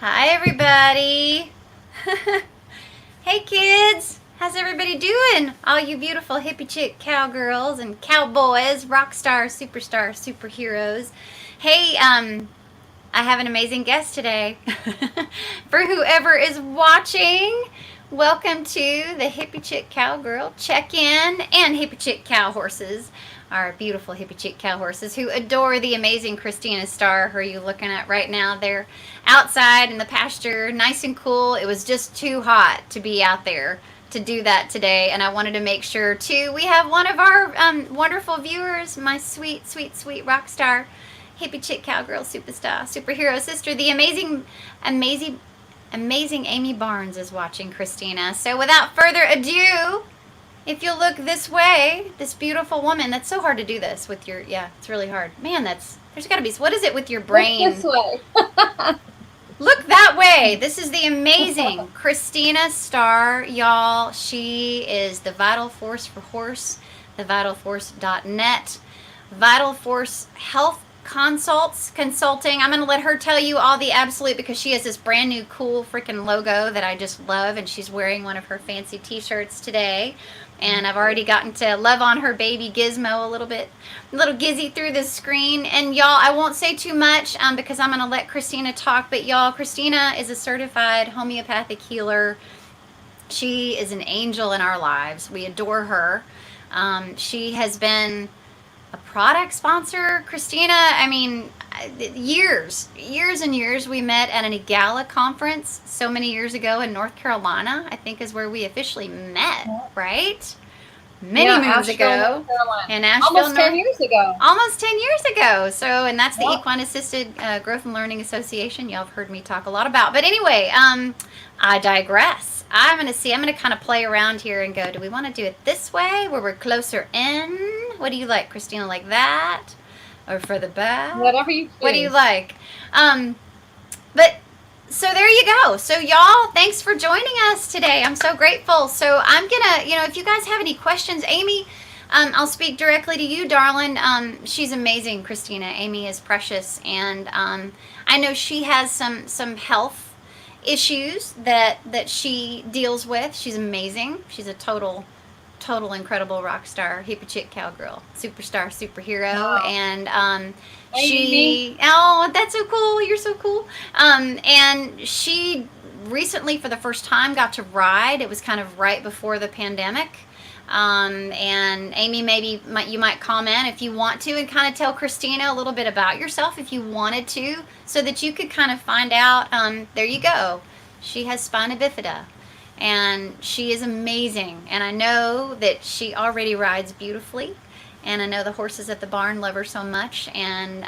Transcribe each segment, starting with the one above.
Hi, everybody. Hey, kids. How's everybody doing? All you beautiful hippie chick cowgirls and cowboys, rock stars, superstars, superheroes. Hey, I have an amazing guest today. For whoever is watching, welcome to the Hippie Chick Cowgirl Check-In and Hippie Chick Cow Horses, our beautiful Hippie Chick Cow Horses who adore the amazing Christina Starr, who are you looking at right now. They're outside in the pasture, nice and cool. It was just too hot to be out there to do that today, and I wanted to make sure too. We have one of our wonderful viewers, my sweet, sweet, sweet rock star, hippie chick cowgirl superstar superhero sister, the amazing Amy Barnes is watching Christina. So without further ado, if you'll look this way, this beautiful woman. That's so hard to do this with your, yeah, it's really hard. Man, there's got to be, what is it with your brain? Look this way. Look that way. This is the amazing Christina Starr, y'all. She is the Vital Force for Horse, thevitalforce.net, Vital Force Health Consulting. I'm going to let her tell you all the absolute, because she has this brand new cool freaking logo that I just love, and she's wearing one of her fancy t-shirts today. And I've already gotten to love on her baby Gizmo a little bit, a little Gizzy through the screen. And y'all, I won't say too much because I'm going to let Christina talk. But y'all, Christina is a certified homeopathic healer. She is an angel in our lives. We adore her. She has been a product sponsor. Christina, I mean, years and years. We met at an gala conference so many years ago in North Carolina, I think is where we officially met, right? Many moons ago. In Asheville, almost 10 years ago. Almost 10 years ago. So, and that's the Equine Assisted Growth and Learning Association y'all have heard me talk a lot about. But anyway, I digress. I'm going to kind of play around here and go, do we want to do it this way where we're closer in? What do you like, Christina? Like that? Or further back? Whatever you choose. What do you like? But so there you go. So y'all, thanks for joining us today. I'm so grateful. So I'm gonna, if you guys have any questions, Amy, I'll speak directly to you, darling. She's amazing, Christina. Amy is precious, and I know she has some health issues that she deals with. She's amazing. She's a total incredible rock star, hippie chick cowgirl, superstar, superhero. Wow. And that's so cool. You're so cool. And she recently, for the first time, got to ride. It was kind of right before the pandemic. And Amy, maybe you might comment if you want to, and kind of tell Christina a little bit about yourself if you wanted to, so that you could kind of find out. There you go. She has spina bifida. And she is amazing. And I know that she already rides beautifully. And I know the horses at the barn love her so much. And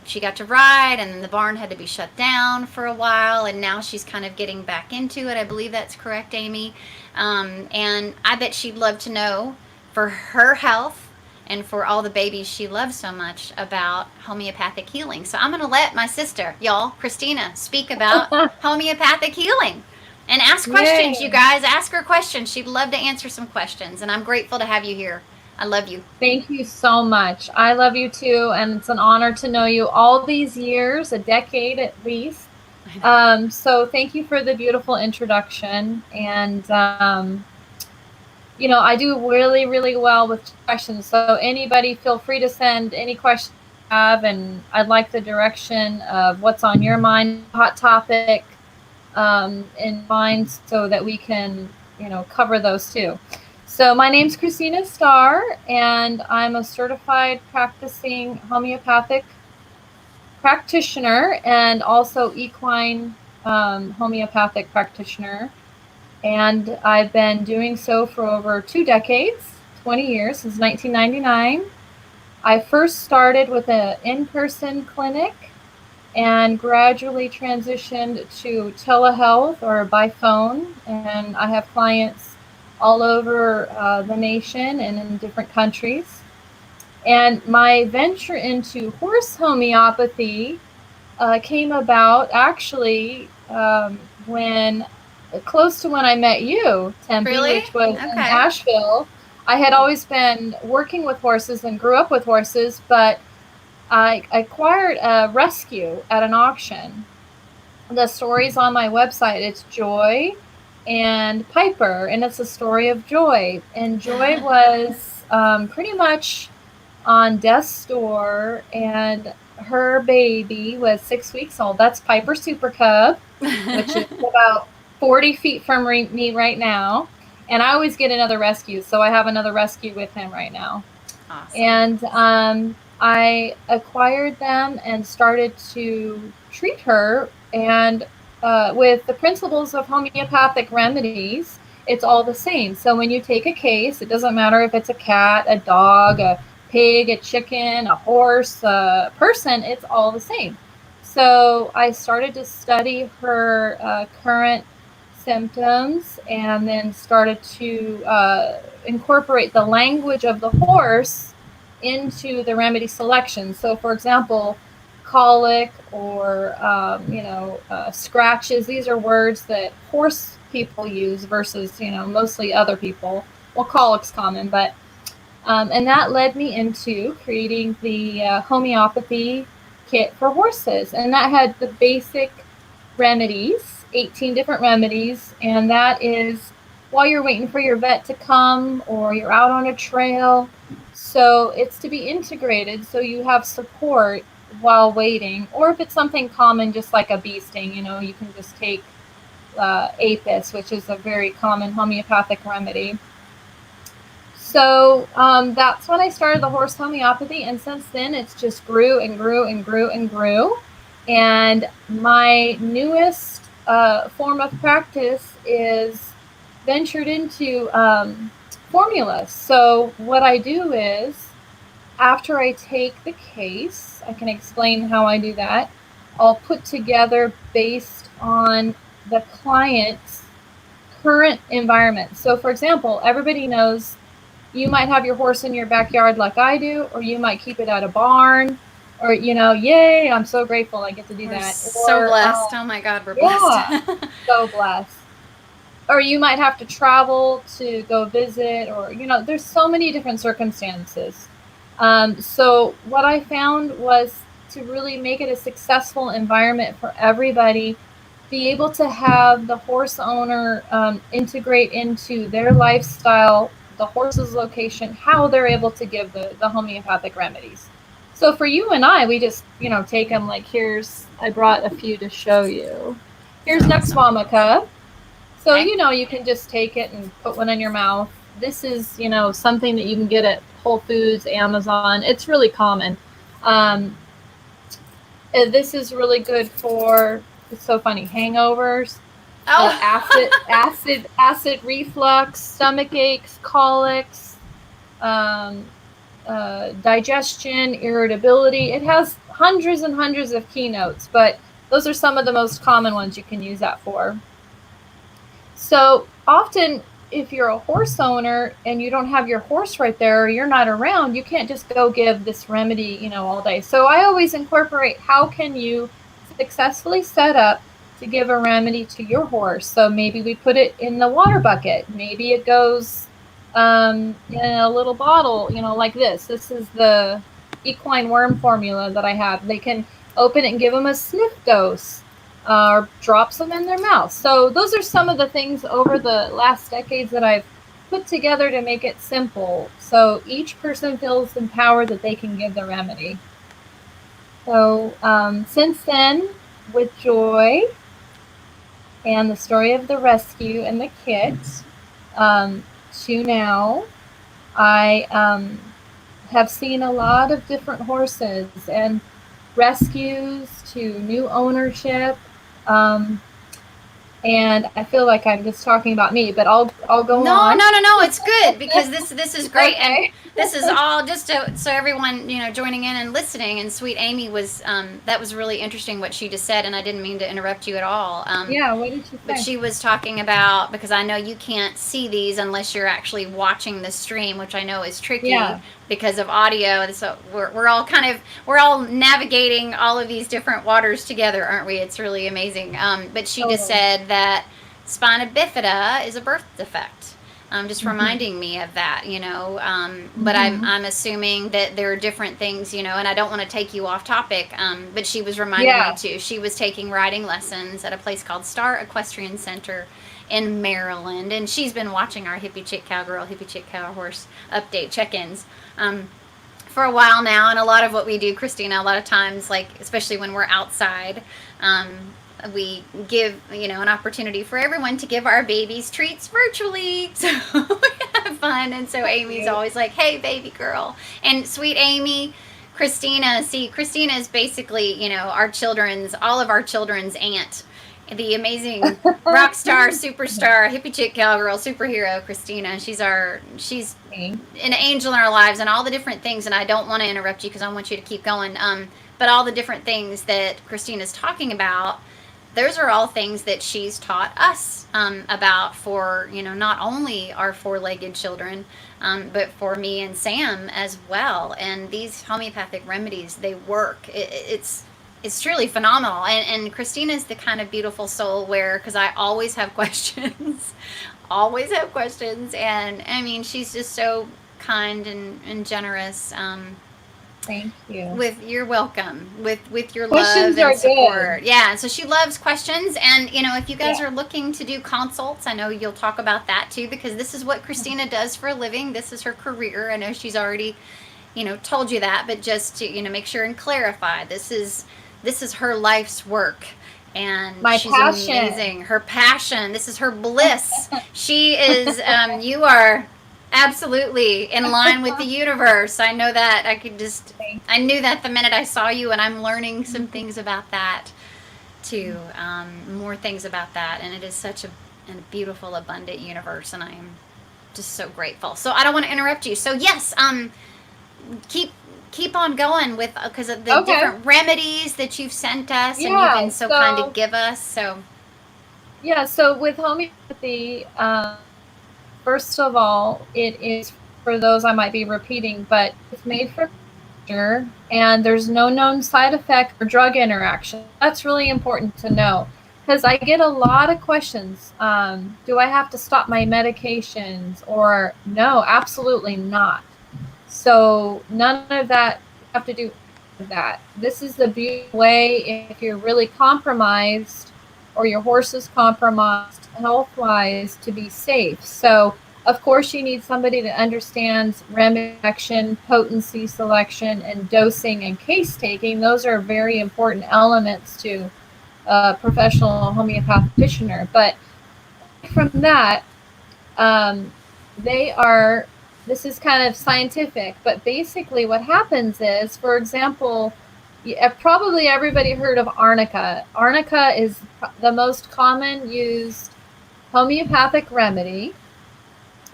she got to ride, and then the barn had to be shut down for a while. And now she's kind of getting back into it. I believe that's correct, Amy. And I bet she'd love to know, for her health and for all the babies she loves so much, about homeopathic healing. So I'm going to let my sister, y'all, Christina, speak about homeopathic healing. And ask questions, you guys. Ask her questions. She'd love to answer some questions. And I'm grateful to have you here. I love you. Thank you so much. I love you too. And it's an honor to know you all these years, a decade at least. So thank you for the beautiful introduction. And, I do really, really well with questions. So anybody feel free to send any questions you have. And I'd like the direction of what's on your mind, hot topic, in mind, so that we can, cover those too. So my name's Christina Starr, and I'm a certified practicing homeopathic practitioner and also equine homeopathic practitioner. And I've been doing so for over 2 decades, 20 years, since 1999. I first started with an in-person clinic and gradually transitioned to telehealth or by phone. And I have clients all over the nation and in different countries. And my venture into horse homeopathy came about actually when close to when I met you, Tempe, which was in Asheville. I had always been working with horses and grew up with horses, but I acquired a rescue at an auction the stories on my website, it's Joy and Piper, and it's a story of Joy. And Joy was pretty much on death's door, and her baby was 6 weeks old. That's Piper Super Cub, which is about 40 feet from me right now. And I always get another rescue, so I have another rescue with him right now. Awesome. And I acquired them and started to treat her, and with the principles of homeopathic remedies, it's all the same. So when you take a case, it doesn't matter if it's a cat, a dog, a pig, a chicken, a horse, a person, it's all the same. So I started to study her current symptoms, and then started to incorporate the language of the horse into the remedy selection. So for example, colic or scratches, these are words that horse people use versus mostly other people. Well, colic's common, but and that led me into creating the homeopathy kit for horses, and that had the basic remedies, 18 different remedies, and that is while you're waiting for your vet to come or you're out on a trail. So it's to be integrated so you have support while waiting. Or if it's something common, just like a bee sting, you can just take Apis, which is a very common homeopathic remedy. So that's when I started the horse homeopathy, and since then it's just grew and grew and grew and grew. And my newest form of practice is ventured into formulas. So what I do is, after I take the case, I can explain how I do that. I'll put together based on the client's current environment. So for example, everybody knows you might have your horse in your backyard like I do, or you might keep it at a barn, or, yay, I'm so grateful I get to do that. So blessed. Oh my God, we're blessed. Yeah, so blessed. Or you might have to travel to go visit, or, there's so many different circumstances. So what I found was to really make it a successful environment for everybody, be able to have the horse owner integrate into their lifestyle, the horse's location, how they're able to give the homeopathic remedies. So for you and I, we just, take them like, I brought a few to show you. Here's Nux Vomica. So, you can just take it and put one in your mouth. This is, something that you can get at Whole Foods, Amazon. It's really common. This is really good for, it's so funny, hangovers. Acid reflux, stomach aches, colics, digestion, irritability. It has hundreds and hundreds of keynotes, but those are some of the most common ones you can use that for. So often, if you're a horse owner and you don't have your horse right there, or you're not around, you can't just go give this remedy, all day. So I always incorporate, how can you successfully set up to give a remedy to your horse? So maybe we put it in the water bucket. Maybe it goes in a little bottle, like this. This is the equine worm formula that I have. They can open it and give them a sniff dose, or drop some in their mouth. So those are some of the things over the last decades that I've put together to make it simple, so each person feels empowered that they can give the remedy. So since then, with Joy and the story of the rescue and the kit, to now, I have seen a lot of different horses, and rescues to new ownership. And I feel like I'm just talking about me, but I'll go on. No. It's good, because this is great. Okay. And this is all just so everyone, joining in and listening. And sweet Amy was, that was really interesting what she just said, and I didn't mean to interrupt you at all. Yeah, what did she say? But she was talking about, because I know you can't see these unless you're actually watching the stream, which I know is tricky because of audio. And so we're all navigating all of these different waters together, aren't we? It's really amazing. But she just said that spina bifida is a birth defect. just Mm-hmm. reminding me of that, but Mm-hmm. I'm assuming that there are different things, and I don't want to take you off topic, but she was reminding me Yeah. too. She was taking riding lessons at a place called Star Equestrian Center in Maryland, and she's been watching our hippie chick cowgirl, hippie chick cowhorse update check-ins. For a while now, and a lot of what we do, Christina, a lot of times, like especially when we're outside, um, we give an opportunity for everyone to give our babies treats virtually, so we have fun. And so Amy's Cute. always like, "Hey, baby girl," and sweet Amy. Christina is basically, all of our children's aunt, the amazing rock star, superstar, hippie chick, cowgirl, superhero, Christina. She's an angel in our lives and all the different things. And I don't want to interrupt you because I want you to keep going. But all the different things that Christina's talking about, those are all things that she's taught us about for, not only our four-legged children, but for me and Sam as well. And these homeopathic remedies, they work. It's truly phenomenal. And Christina's the kind of beautiful soul where, because I always have questions, always have questions. And I mean, she's just so kind and generous. Thank you. You're welcome with your Questions love are and good. support. Yeah, so she loves questions, and if you guys Yeah. are looking to do consults, I know you'll talk about that too, because this is what Christina does for a living. This is her career. I know she's already told you that, but just to make sure and clarify, this is her life's work, and My she's passion. amazing. Her passion. This is her bliss. She is. You are absolutely in line with the universe. I know that. I knew that the minute I saw you, and I'm learning some things about that too. More things about that, and it is such a beautiful, abundant universe, and I am just so grateful. So I don't want to interrupt you. So yes, keep keep on going with because of the Okay. different remedies that you've sent us and you've Yeah. been so kind to give us. So Yeah. So with homeopathy, first of all, it is for those I might be repeating, but it's made for nature, and there's no known side effect or drug interaction. That's really important to know because I get a lot of questions. Do I have to stop my medications? Or no, absolutely not. So none of that have to do with that. This is the beautiful way if you're really compromised or your horse is compromised health-wise to be safe. So of course you need somebody that understands remedy selection, potency selection, and dosing and case taking. Those are very important elements to a professional homeopathic practitioner. But from that, they are, this is kind of scientific, but basically what happens is, for example, probably everybody heard of arnica. Arnica is the most common used homeopathic remedy.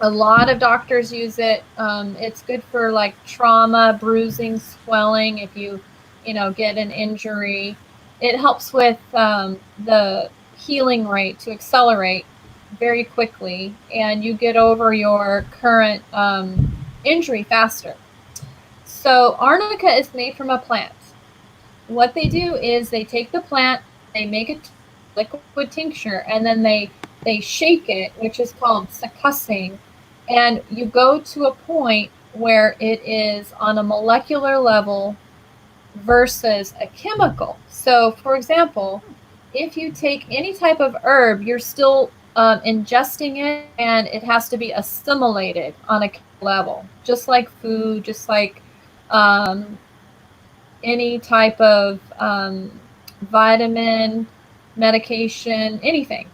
A lot of doctors use it. It's good for like trauma, bruising, swelling. If you get an injury, it helps with the healing rate to accelerate very quickly, and you get over your current injury faster. So arnica is made from a plant. What they do is they take the plant, they make a liquid tincture, and then they shake it, which is called succussing, and you go to a point where it is on a molecular level versus a chemical. So for example, if you take any type of herb, you're still ingesting it, and it has to be assimilated on a level, just like food, just like any type of vitamin, medication, anything.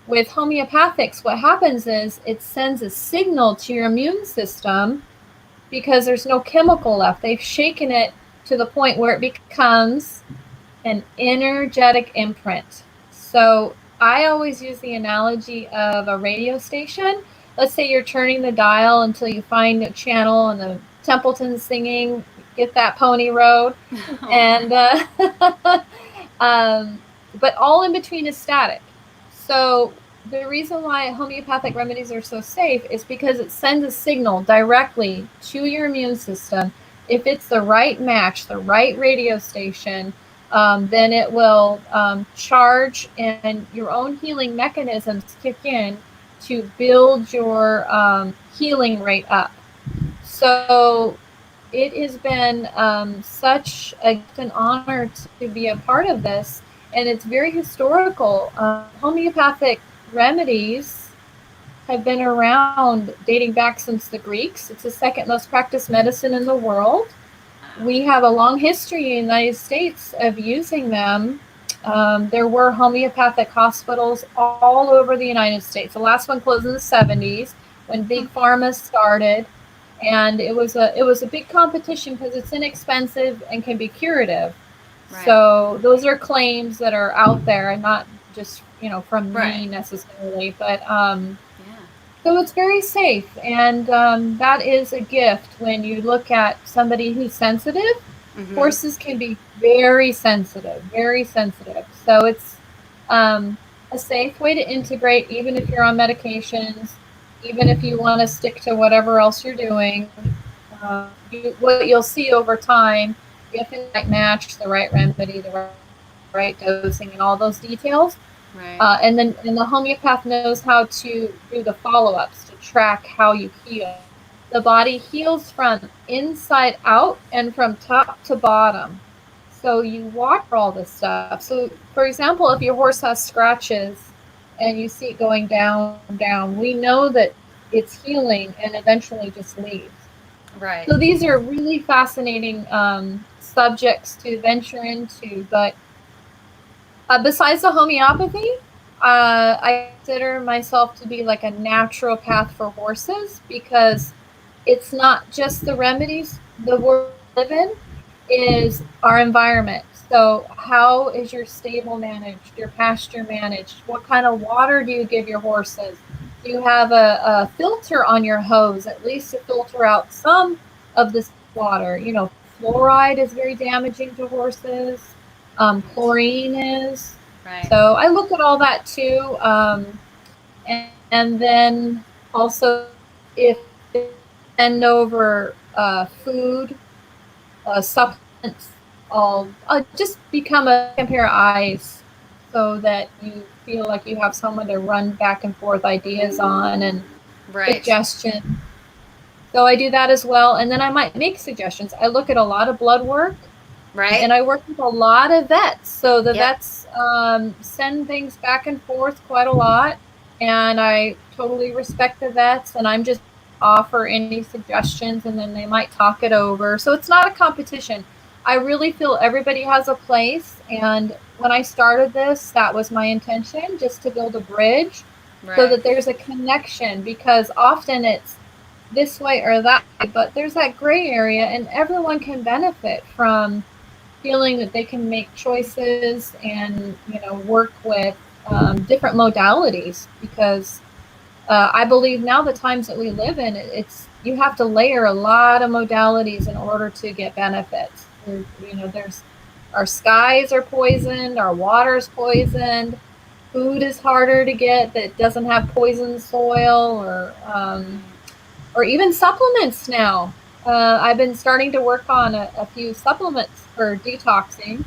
With homeopathics, what happens is it sends a signal to your immune system because there's no chemical left. They've shaken it to the point where it becomes an energetic imprint. So I always use the analogy of a radio station. Let's say you're turning the dial until you find a channel and the Templeton singing, Get That Pony Road. And but all in between is static. So the reason why homeopathic remedies are so safe is because it sends a signal directly to your immune system. If it's the right match, the right radio station, then it will charge, and your own healing mechanisms kick in to build your healing rate up. So it has been such an honor to be a part of this, and it's very historical. Homeopathic remedies have been around dating back since the Greeks. It's the second most practiced medicine in the world. We have a long history in the United States of using them. There were homeopathic hospitals all over the United States. The last one closed in the 70s when Big Pharma started, and it was a big competition because it's inexpensive and can be curative. Right. So those are claims that are out there, and not just from me necessarily, but so it's very safe, and that is a gift when you look at somebody who's sensitive. Horses can be very sensitive, very sensitive. So it's a safe way to integrate, even if you're on medications, even if you want to stick to whatever else you're doing. What you'll see over time, if it might match the right remedy, the right dosing, and all those details. Right. And the homeopath knows how to do the follow-ups to track how you heal. The body heals from inside out and from top to bottom. So you water all this stuff. So, for example, if your horse has scratches and you see it going down, we know that it's healing and eventually just leaves. Right. So these are really fascinating subjects to venture into, but besides the homeopathy, I consider myself to be like a naturopath for horses, because it's not just the remedies. The world we live in is our environment. So how is your stable managed, your pasture managed? What kind of water do you give your horses? Do you have a filter on your hose, at least to filter out some of this water? Fluoride is very damaging to horses. Chlorine is. Right. So I look at all that too. And then also, if send over food, supplements, I'll just become a pair of eyes so that you feel like you have someone to run back and forth ideas on and suggestions. So I do that as well. And then I might make suggestions. I look at a lot of blood work. Right. And I work with a lot of vets. So the vets send things back and forth quite a lot. And I totally respect the vets. And I'm just offer any suggestions, and then they might talk it over. So it's not a competition. I really feel everybody has a place. And when I started this, that was my intention, just to build a bridge so that there's a connection, because often it's this way or that way, but there's that gray area, and everyone can benefit from feeling that they can make choices and work with different modalities, because I believe now the times that we live in, you have to layer a lot of modalities in order to get benefits. There's our skies are poisoned, our water's poisoned, food is harder to get that doesn't have poison soil, or even supplements now. I've been starting to work on a few supplements for detoxing,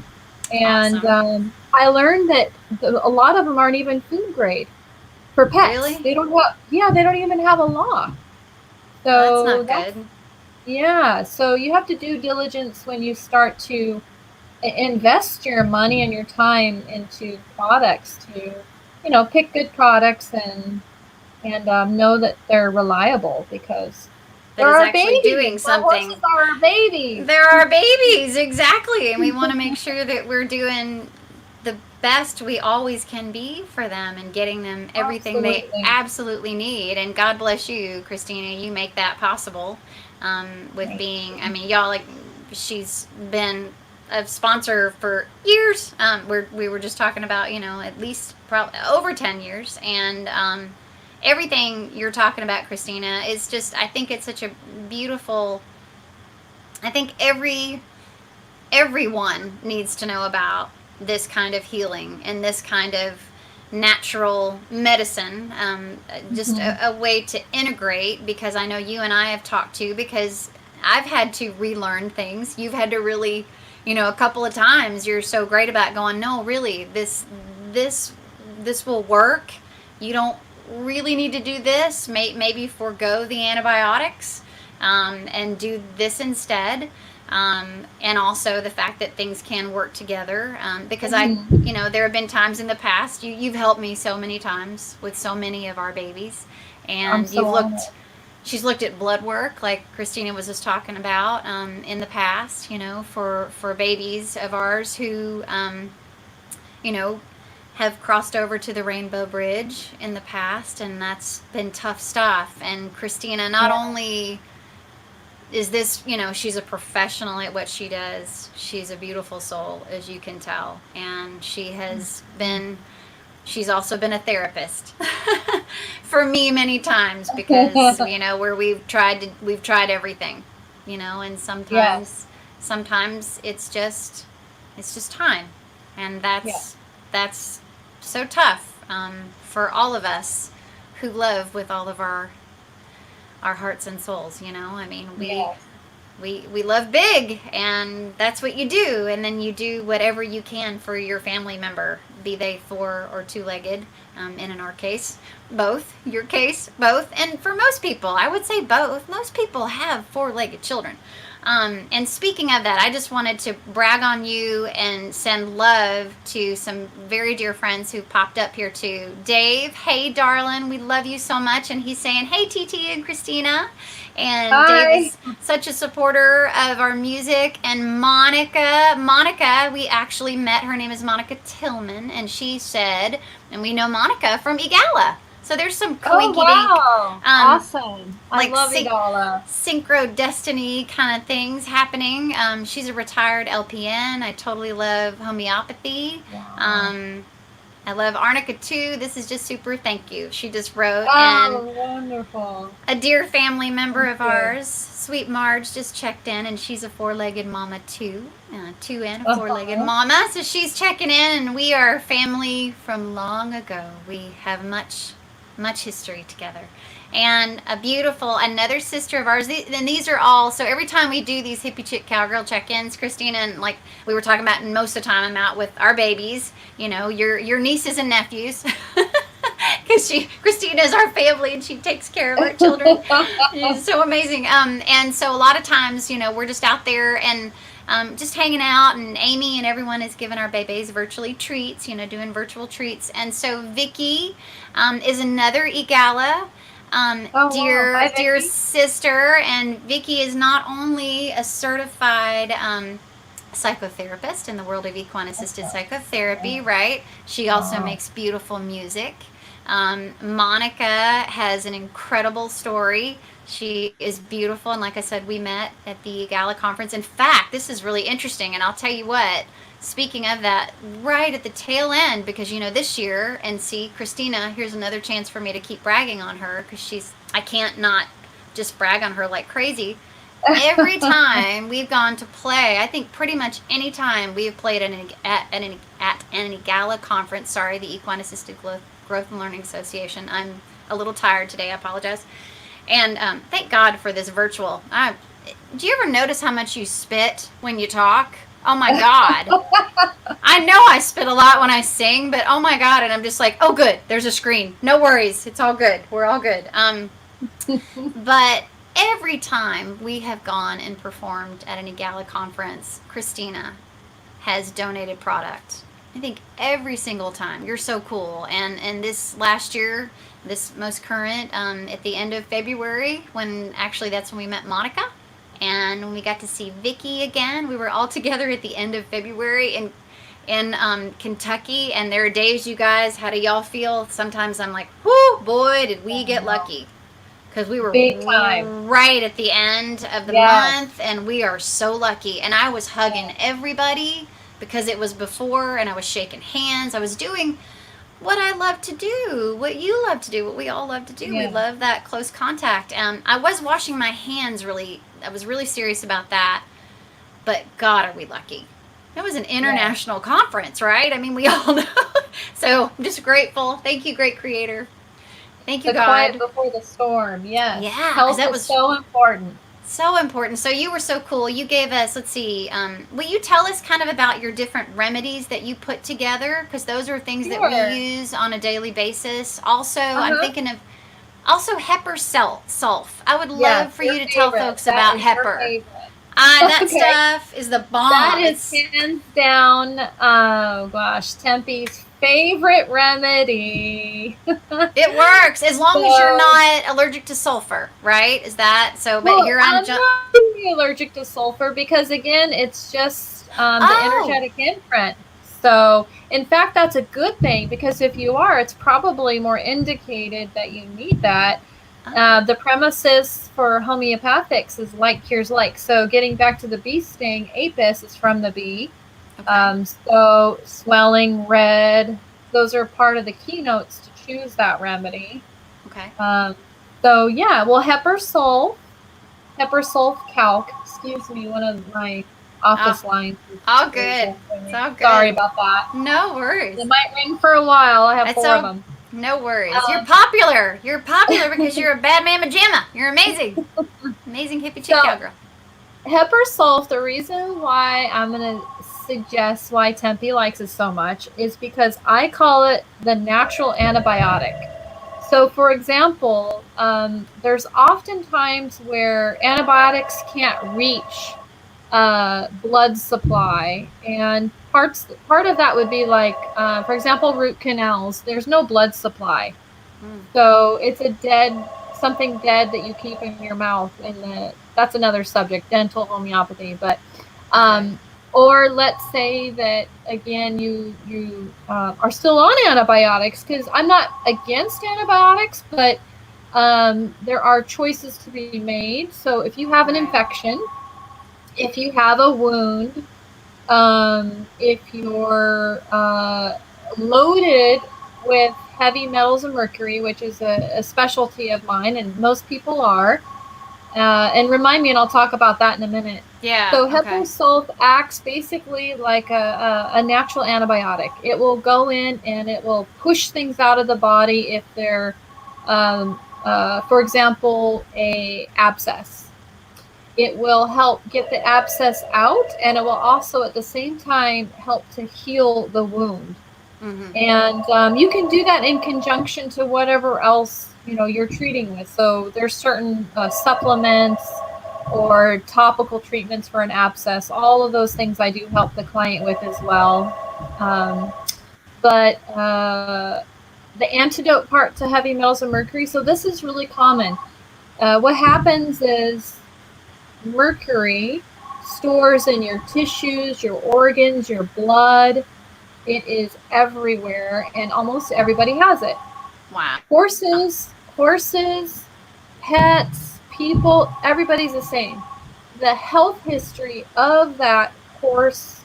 and awesome. I learned that a lot of them aren't even food grade for pets. Really? They don't even have a law. So that's not good. Yeah, so you have to do diligence when you start to invest your money and your time into products, to pick good products and know that they're reliable, because they're our babies. Doing something. Horses are our babies. They're our babies, exactly. And we want to make sure that we're doing the best we always can be for them and getting them everything they absolutely need. And God bless you, Christina. You make that possible with being, y'all, she's been a sponsor for years. We were just talking about, at least probably over 10 years. And everything you're talking about, Christina, is just, I think it's such a beautiful, I think everyone needs to know about this kind of healing and this kind of natural medicine, just a way to integrate, because I know you and I have talked to, because I've had to relearn things. You've had to really, a couple of times. You're so great about going, no, really, this will work. You don't really need to do this, maybe forego the antibiotics, and do this instead. And also the fact that things can work together, because Mhm. there have been times in the past, you've helped me so many times with so many of our babies, I'm and so honored. she's looked at blood work like Christina was just talking about, in the past, for babies of ours who, you know, have crossed over to the Rainbow Bridge in the past, and that's been tough stuff. And Christina, not Yeah. only is this, she's a professional at what she does, she's a beautiful soul, as you can tell. And she's also been a therapist for me many times, because, where we've tried everything, and Yes. sometimes it's just time. And Yeah. that's so tough, for all of us who love with all of our hearts and souls. I mean, Yes. we love big, and that's what you do, and then you do whatever you can for your family member, be they four or two-legged, in our case both, your case both, and for most people I would say both. Most people have four-legged children. And speaking of that, I just wanted to brag on you and send love to some very dear friends who popped up here too. Dave, hey darling, we love you so much, and he's saying hey TT and Christina. And Dave Hi. is such a supporter of our music. And Monica, we actually met. Her name is Monica Tillman, and she said, and we know Monica from Egala. So there's some Oh, coinky dink, wow. Awesome. I like love Igala. synchro destiny kind of things happening. She's a retired LPN. I totally love homeopathy. Wow. I love Arnica too. This is just super. Thank you. She just wrote, and Oh, wonderful. a dear family member Thank of you. ours, Sweet Marge, just checked in, and she's a four-legged mama too. Two and a four-legged Uh-huh. mama, so she's checking in, and we are family from long ago. We have much history together. And a beautiful another sister of ours. And these are all, so every time we do these hippie chick cowgirl check-ins, Christina, and like we were talking about, and most of the time I'm out with our babies, your nieces and nephews. Because Christina is our family, and she takes care of our children. She's so amazing. And so a lot of times, we're just out there, and just hanging out, and Amy and everyone is giving our babies virtually treats, doing virtual treats. And so Vicky, is another Egala, Oh, wow. Hi, dear Vicky. sister. And Vicky is not only a certified, psychotherapist in the world of equine assisted Okay. psychotherapy, Yeah. right? She also Wow. makes beautiful music. Monica has an incredible story. She is beautiful, and like I said, we met at the Gala conference. In fact, this is really interesting, and I'll tell you what. Speaking of that, right at the tail end, because this year, and see, Christina, here's another chance for me to keep bragging on her, because I can't not just brag on her like crazy. Every time we've gone to play, I think pretty much any time we have played at an Egala conference, sorry, the Equine Assisted Growth and Learning Association. I'm a little tired today, I apologize. And thank God for this virtual. Do you ever notice how much you spit when you talk? Oh my God. I know I spit a lot when I sing, but oh my God. And I'm just like, oh, good. There's a screen. No worries. It's all good. We're all good. But every time we have gone and performed at an Egala conference, Christina has donated product. I think every single time. You're so cool. And this last year, this most current, at the end of February, when actually that's when we met Monica, and when we got to see Vicky again, we were all together at the end of February in Kentucky. And there are days, you guys, how do y'all feel? Sometimes I'm like, whoo, boy, did we get Wow. lucky, because we were Big time. right at the end of the Yes. month, and we are so lucky. And I was hugging Yes. everybody because it was before, and I was shaking hands. I was doing what I love to do, what you love to do, what we all love to do. We Yeah. love that close contact. I was washing my hands really. I was really serious about that. But God, are we lucky? It was an Yeah. international conference, right? I mean, we all know. So I'm just grateful. Thank you, great creator. Thank you, The quiet God. before the storm. Yes. Yeah, because Health that is was so important. So important. So you were so cool. You gave us, let's see, will you tell us kind of about your different remedies that you put together? Because those are things that we Sure. use on a daily basis. Also, I'm Uh-huh. thinking of also Hepper Sulf. I would Yes, love for your you to tell favorite. folks That about is your Hepper. favorite. That Okay. stuff is the That bomb. is It's hands down, oh gosh, Tempe's favorite remedy. it works as long as you're So, not allergic to sulfur, right? Is that so? But well, here I'm I'm just. not really allergic to sulfur because, again, it's just the Oh, energetic imprint. So, in fact, that's a good thing because if you are, it's probably more indicated that you need that. oh, The premises for homeopathics is like cures like. So, getting back to the bee sting, apis is from the bee. okay, So, swelling, red, those are part of the keynotes to choose that remedy. okay. Um, so, yeah, well, Pepper sulf calc. Excuse me, one of my Oh, office lines all is good. It's ringing. all Sorry good. about that. No worries. It might ring for a while. I have It's 4 of all them. no worries. You're Um, popular. You're popular because you're a bad mamma jamma. You're amazing. Amazing hippie chick so, cowgirl. Pepper sulf, the reason why I'm going to suggest why Tempe likes it so much is because I call it the natural antibiotic. So, for example, there's often times where antibiotics can't reach blood supply, and part of that would be like, for example, root canals. There's no blood supply, Mm, so it's a dead something dead that you keep in your mouth, and that's another subject, dental homeopathy. But okay. um, or let's say that again you are still on antibiotics, because I'm not against antibiotics, but there are choices to be made. So if you have an Right. infection, if you have a wound, if you're loaded with heavy metals and mercury, which is a specialty of mine, and most people are. And remind me, and I'll talk about that in a minute. Yeah. So Okay. Hepasulf acts basically like a natural antibiotic. It will go in and it will push things out of the body if they're, for example, a abscess. It will help get the abscess out, and it will also at the same time help to heal the wound. Mm-hmm. And you can do that in conjunction to whatever else you're treating with. So there's certain supplements or topical treatments for an abscess. All of those things I do help the client with as well. But the antidote part to heavy metals and mercury. So this is really common. What happens is mercury stores in your tissues, your organs, your blood. It is everywhere, and almost everybody has it. Wow. Horses, pets, people, everybody's the same. The health history of that horse,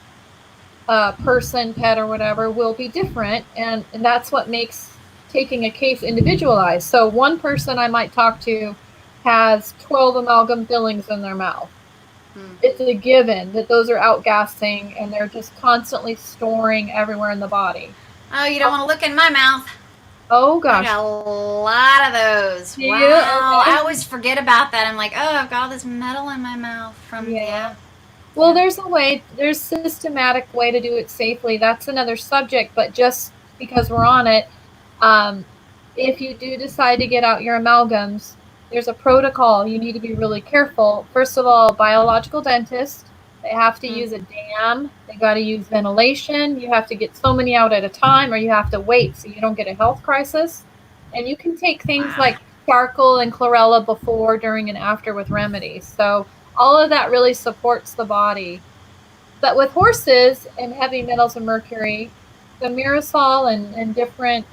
person, pet, or whatever will be different, and that's what makes taking a case individualized. So one person I might talk to has 12 amalgam fillings in their mouth. It's a given that those are outgassing, and they're just constantly storing everywhere in the body. Oh, you don't want to look in my mouth. Oh I gosh. got a lot of those. Do you? Wow. I Okay. always forget about that. I'm like, oh, I've got all this metal in my mouth from Yeah. yeah. Well, Yeah. there's systematic way to do it safely. That's another subject, but just because we're on it, um, if you do decide to get out your amalgams, there's a protocol. You need to be really careful. First of all, biological dentist, they have to Mm. use a dam. They got to use ventilation. You have to get so many out at a time, or you have to wait so you don't get a health crisis. And you can take things Wow. like charcoal and chlorella before, during, and after with remedies. So all of that really supports the body. But with horses and heavy metals and mercury, the mirasol and different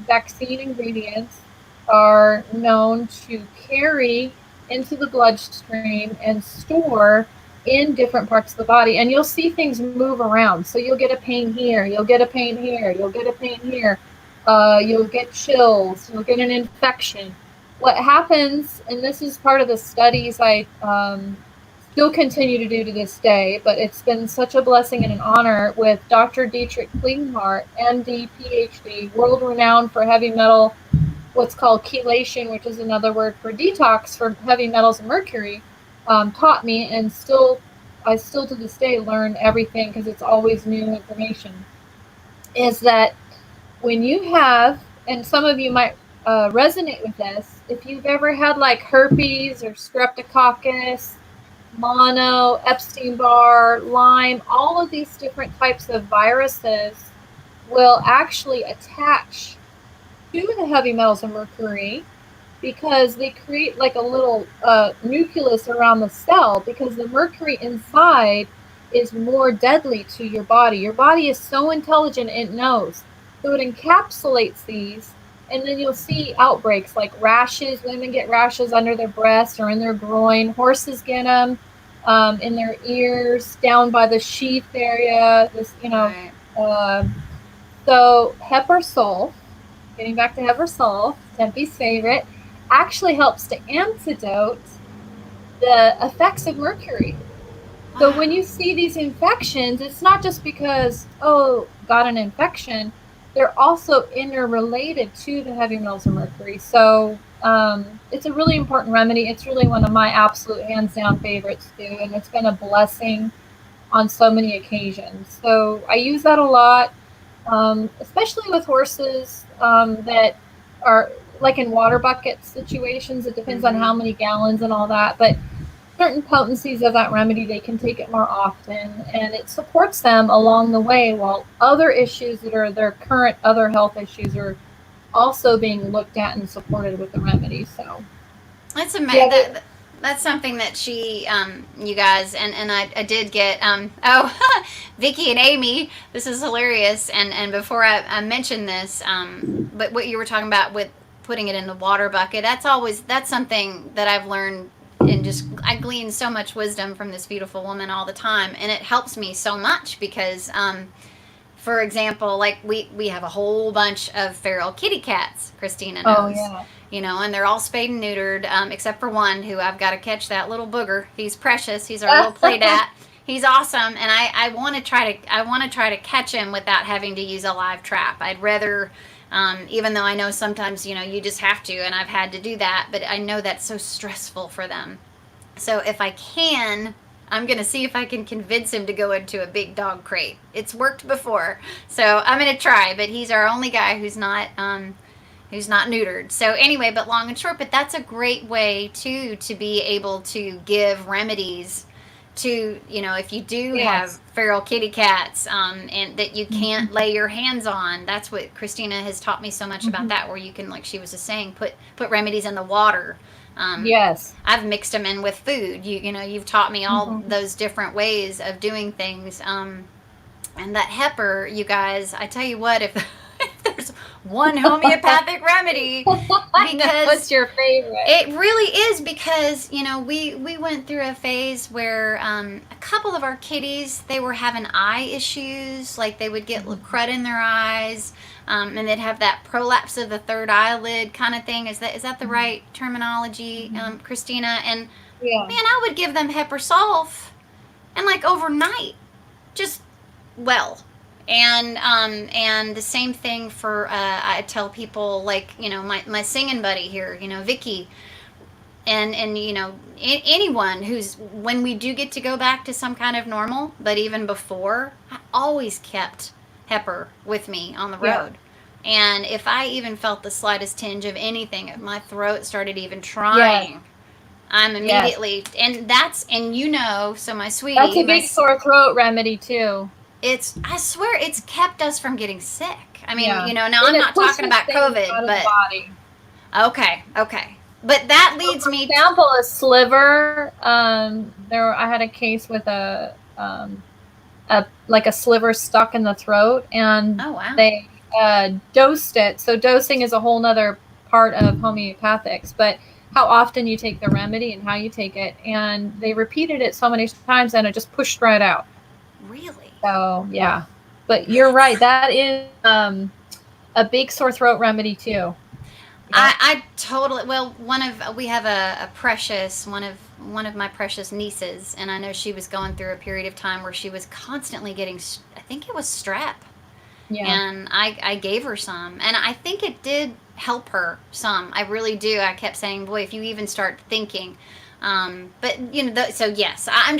vaccine ingredients are known to carry into the bloodstream and store in different parts of the body. And you'll see things move around. So you'll get a pain here, you'll get a pain here, you'll get a pain here, you'll get chills, you'll get an infection. What happens, and this is part of the studies I still continue to do to this day, but it's been such a blessing and an honor with Dr. Dietrich Klinghardt, MD, PhD, world renowned for heavy metal, what's called chelation, which is another word for detox for heavy metals and mercury. taught me, and I still to this day learn everything because it's always new information, is that when you have, and some of you might resonate with this, if you've ever had like herpes or streptococcus, mono, Epstein-Barr, Lyme, all of these different types of viruses will actually attach to the heavy metals of mercury because they create like a little nucleus around the cell, because the mercury inside is more deadly to your body. Your body is so intelligent, it knows. So it encapsulates these, and then you'll see outbreaks like rashes. Women get rashes under their breasts or in their groin. Horses get them in their ears, down by the sheath area. Right. So Heparsol, getting back to Heparsol, Tempe's favorite, actually helps to antidote the effects of mercury. So when you see these infections, it's not just because, oh, got an infection. They're also interrelated to the heavy metals of mercury. So it's a really important remedy. It's really one of my absolute hands down favorites too. And it's been a blessing on so many occasions. So I use that a lot, especially with horses that are like in water bucket situations. It depends on how many gallons and all that. But certain potencies of that remedy, they can take it more often, and it supports them along the way, while other issues that are their current other health issues are also being looked at and supported with the remedy. So That's amazing. That's something that she, you guys, and I did get, Vicky and Amy, this is hilarious. And before I mentioned this, but what you were talking about with putting it in the water bucket, that's something that I've learned, and just, I glean so much wisdom from this beautiful woman all the time. And it helps me so much because, for example, like we have a whole bunch of feral kitty cats, Christina knows. oh yeah, And they're all spayed and neutered, except for one who I've got to catch, that little booger. He's precious. He's our little play dat. He's awesome, and I want to try to catch him without having to use a live trap. I'd rather, even though I know sometimes you just have to, and I've had to do that, but I know that's so stressful for them. So if I can, I'm going to see if I can convince him to go into a big dog crate. It's worked before, so I'm going to try. But he's our only guy who's not neutered. So anyway, but long and short, but that's a great way too to be able to give remedies to, if you do have feral kitty cats, and that you can't lay your hands on. That's what Christina has taught me so much about that, where you can, like she was just saying, put remedies in the water. yes, I've mixed them in with food. You've taught me all those different ways of doing things. And that Hepar, you guys, I tell you what, if there's one homeopathic remedy, because what's your favorite? it really is, because we went through a phase where a couple of our kitties, they were having eye issues, like they would get crud in their eyes, and they'd have that prolapse of the third eyelid kind of thing. Is that the right terminology, Christina? And Yeah. man, I would give them Heparsolf, and like overnight, just and the same thing for I tell people, like my singing buddy here, Vicky, and anyone who's, when we do get to go back to some kind of normal, but even before, I always kept Hepar with me on the road. And if I even felt the slightest tinge of anything, if my throat started even trying, I'm immediately, and so my sweetie, that's a big sore throat remedy too. I swear it's kept us from getting sick. I mean, now And I'm it not pushes talking about things COVID, out of the but body. okay. But that leads me For example, a sliver. I had a case with a sliver stuck in the throat, and oh wow, they dosed it. So dosing is a whole nother part of homeopathics, but how often you take the remedy and how you take it, and they repeated it so many times, and it just pushed right out. really? So yeah, but you're right. That is a big sore throat remedy too. I totally, we have a precious, one of my precious nieces, and I know she was going through a period of time where she was constantly getting, I think it was strep. Yeah. And I gave her some, and I think it did help her some. I really do. I kept saying, boy, if you even start thinking, But so yes, I'm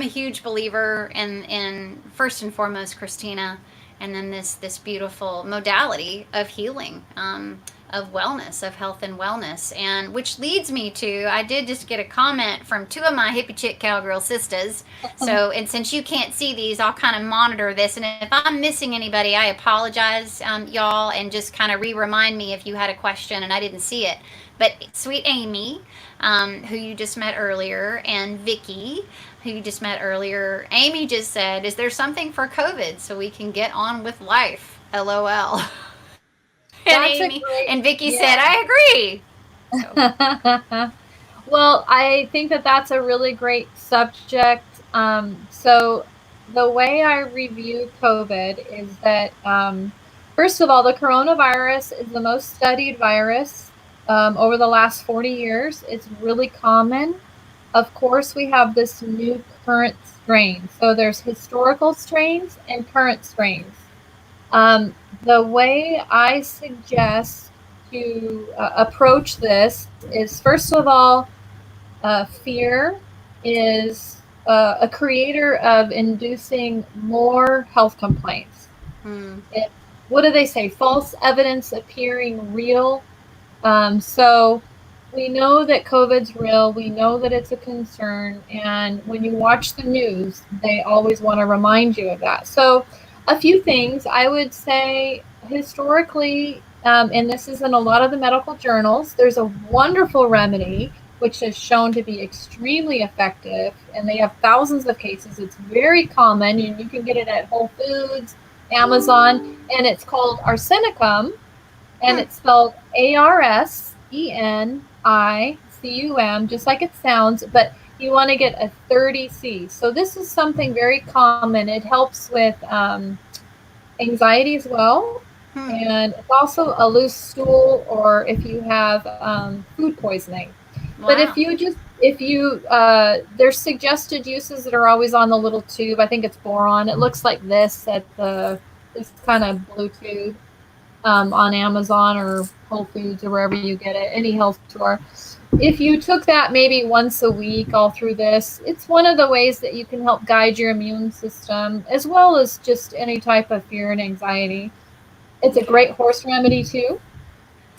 a huge believer in first and foremost Christina, and then this beautiful modality of healing, of wellness, of health and wellness, and which leads me to, I did just get a comment from two of my hippie chick cowgirl sisters. So, and since you can't see these, I'll kind of monitor this, and if I'm missing anybody, I apologize, y'all, and just kind of remind me if you had a question and I didn't see it. But sweet Amy, who you just met earlier, and Vicky, who you just met earlier, Amy just said, "Is there something for COVID so we can get on with life?" LOL. And That's Amy great, and Vicky yeah. said, "I agree." So. Well, I think that that's a really great subject. So the way I review COVID is that, first of all, the coronavirus is the most studied virus over the last 40 years. It's really common. Of course, we have this new current strain. So there's historical strains and current strains. The way I suggest to approach this is, first of all, fear is a creator of inducing more health complaints. What do they say? False evidence appearing real. So we know that COVID's real. We know that it's a concern. And when you watch the news, they always want to remind you of that. So a few things I would say historically, and this is in a lot of the medical journals, there's a wonderful remedy which is shown to be extremely effective, and they have thousands of cases. It's very common, and you can get it at Whole Foods, Amazon, and it's called arsenicum, and it's spelled ARSENICUM, just like it sounds, but you want to get a 30C. So this is something very common. It helps with anxiety as well, and it's also a loose stool, or if you have food poisoning. Wow. But if you there's suggested uses that are always on the little tube. I think it's boron. It looks like this at this kind of blue tube on Amazon or Whole Foods or wherever you get it, any health store. If you took that maybe once a week all through this, it's one of the ways that you can help guide your immune system, as well as just any type of fear and anxiety. It's a great horse remedy too.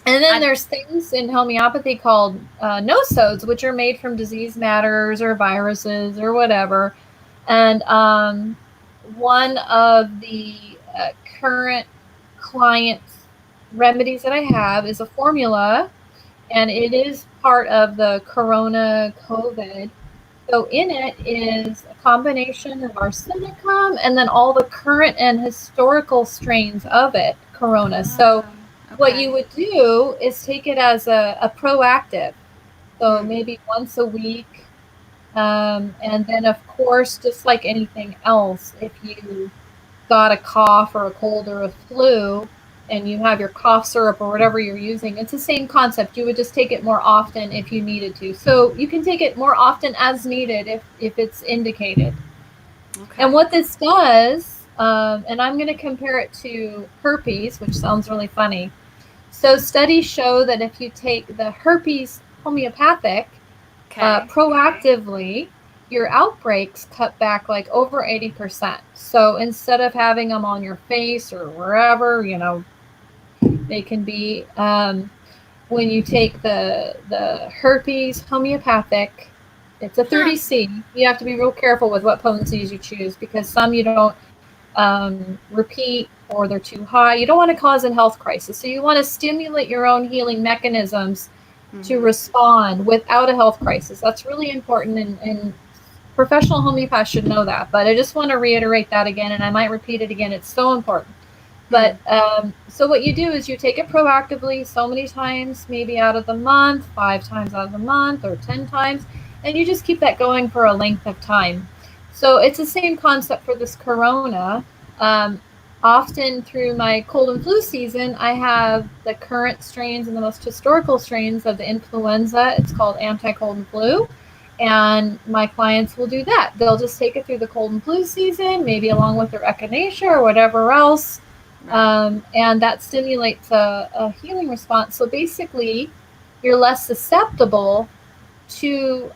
And then there's things in homeopathy called nosodes, which are made from disease matters or viruses or whatever. And one of the current client remedies that I have is a formula, and it is part of the Corona COVID. So in it is a combination of arsenicum and then all the current and historical strains of it, Corona. So what you would do is take it as a proactive. So maybe once a week. And then, of course, just like anything else, if you got a cough or a cold or a flu and you have your cough syrup or whatever you're using, it's the same concept. You would just take it more often if you needed to. So you can take it more often as needed if it's indicated. Okay. And what this does, and I'm going to compare it to herpes, which sounds really funny. So studies show that if you take the herpes homeopathic proactively, your outbreaks cut back like over 80%. So instead of having them on your face or wherever, they can be, when you take the herpes homeopathic, it's a 30C. You have to be real careful with what potencies you choose, because some you don't repeat, or they're too high. You don't want to cause a health crisis. So you want to stimulate your own healing mechanisms to respond without a health crisis. That's really important, and professional homeopaths should know that. But I just want to reiterate that again, and I might repeat it again. It's so important. But so what you do is you take it proactively so many times, maybe out of the month, 5 times out of the month, or 10 times, and you just keep that going for a length of time. So it's the same concept for this Corona. Often through my cold and flu season, I have the current strains and the most historical strains of the influenza. It's called anti-cold and flu. And my clients will do that. They'll just take it through the cold and flu season, maybe along with their echinacea or whatever else. And that stimulates a healing response. So basically, you're less susceptible to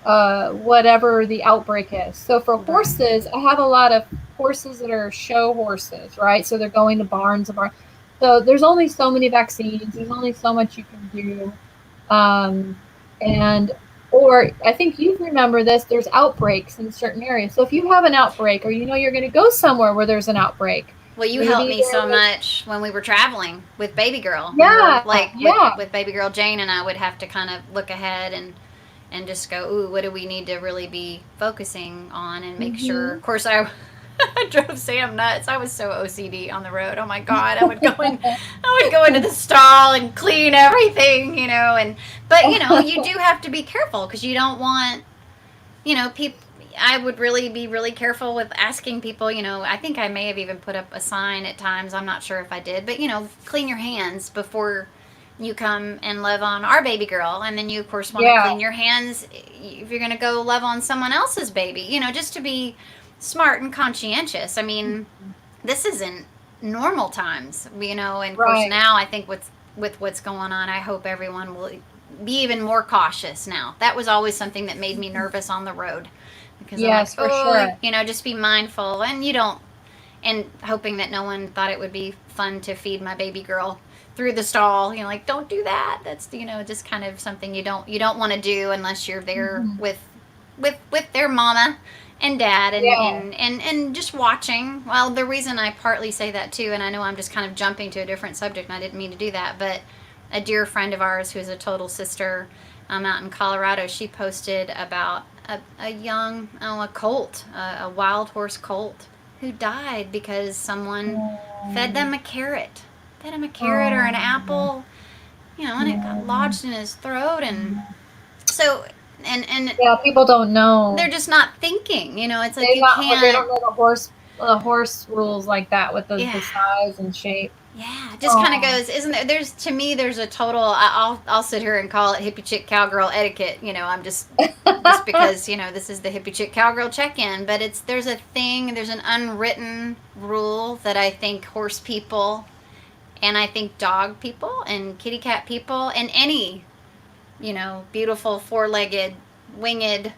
whatever the outbreak is. So for horses, I have a lot of horses that are show horses, right? So they're going to barns and barns. So there's only so many vaccines. There's only so much you can do. And or I think you remember this, there's outbreaks in certain areas. So if you have an outbreak or you know you're going to go somewhere where there's an outbreak. Well, you helped me so much when we were traveling with baby girl. Yeah. Like with baby girl Jane and I would have to kind of look ahead and just go, ooh, what do we need to really be focusing on and make sure. Of course, I drove Sam nuts. I was so OCD on the road. Oh my God, I would go into the stall and clean everything, but you do have to be careful because you don't want, people. I would really be really careful with asking people, I think I may have even put up a sign at times. I'm not sure if I did, but clean your hands before you come and love on our baby girl. And then you of course want to clean your hands if you're going to go love on someone else's baby, just to be smart and conscientious. I mean, this isn't normal times, and of course now I think with what's going on, I hope everyone will be even more cautious now. That was always something that made me nervous on the road because yes, for sure. Just be mindful and hoping that no one thought it would be fun to feed my baby girl through the stall, like don't do that. That's just kind of something you don't want to do unless you're there with their mama and dad and just watching. Well, the reason I partly say that too, and I know I'm just kind of jumping to a different subject and I didn't mean to do that, but a dear friend of ours who's a total sister out in Colorado, she posted about a young a colt, a wild horse colt who died because someone fed them a carrot or an apple, and it got lodged in his throat. And so and people don't know. They're just not thinking, it's like they don't know the horse rules like that with the size and shape. Yeah, it just kind of goes, isn't there? There's a total. I'll sit here and call it hippie chick cowgirl etiquette. I'm just because this is the hippie chick cowgirl check-in. But there's an unwritten rule that I think horse people, and I think dog people, and kitty cat people, and any, beautiful four-legged, winged,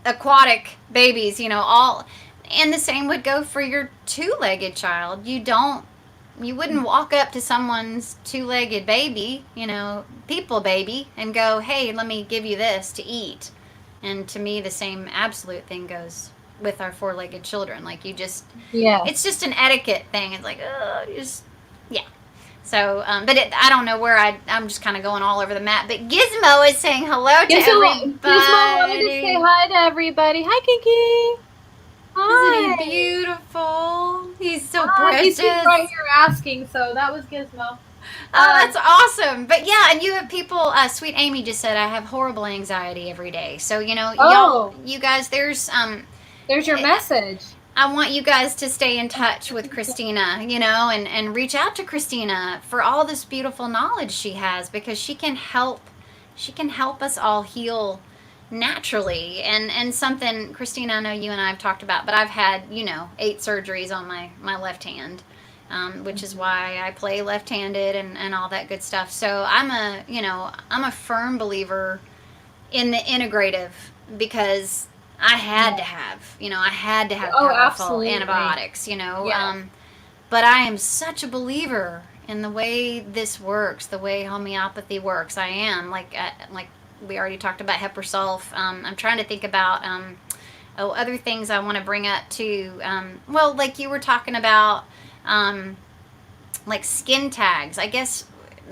aquatic babies, all. And the same would go for your two-legged child. You wouldn't walk up to someone's two-legged baby, people baby, and go, hey, let me give you this to eat. And to me, the same absolute thing goes with our four-legged children. Like it's just an etiquette thing. It's like, So, but I don't know where I'm just kind of going all over the map. But Gizmo is saying hello to everybody. Gizmo wanted to say hi to everybody. Hi, Kiki. Hi. Isn't he beautiful? He's so precious. He's right here asking, so that was Gizmo. Oh, that's awesome. But yeah, and you have people, Sweet Amy just said, I have horrible anxiety every day. So, y'all, you guys, there's your message. I want you guys to stay in touch with Christina, and reach out to Christina for all this beautiful knowledge she has, because she can help us all heal naturally. And something, Christina, I know you and I have talked about, but I've had 8 surgeries on my left hand, which is why I play left-handed and all that good stuff. So I'm a firm believer in the integrative, because I had to have powerful antibiotics, but I am such a believer in the way this works, the way homeopathy works. I am like we already talked about Hepasulf. I'm trying to think about other things I want to bring up too. Well, like you were talking about, like skin tags. I guess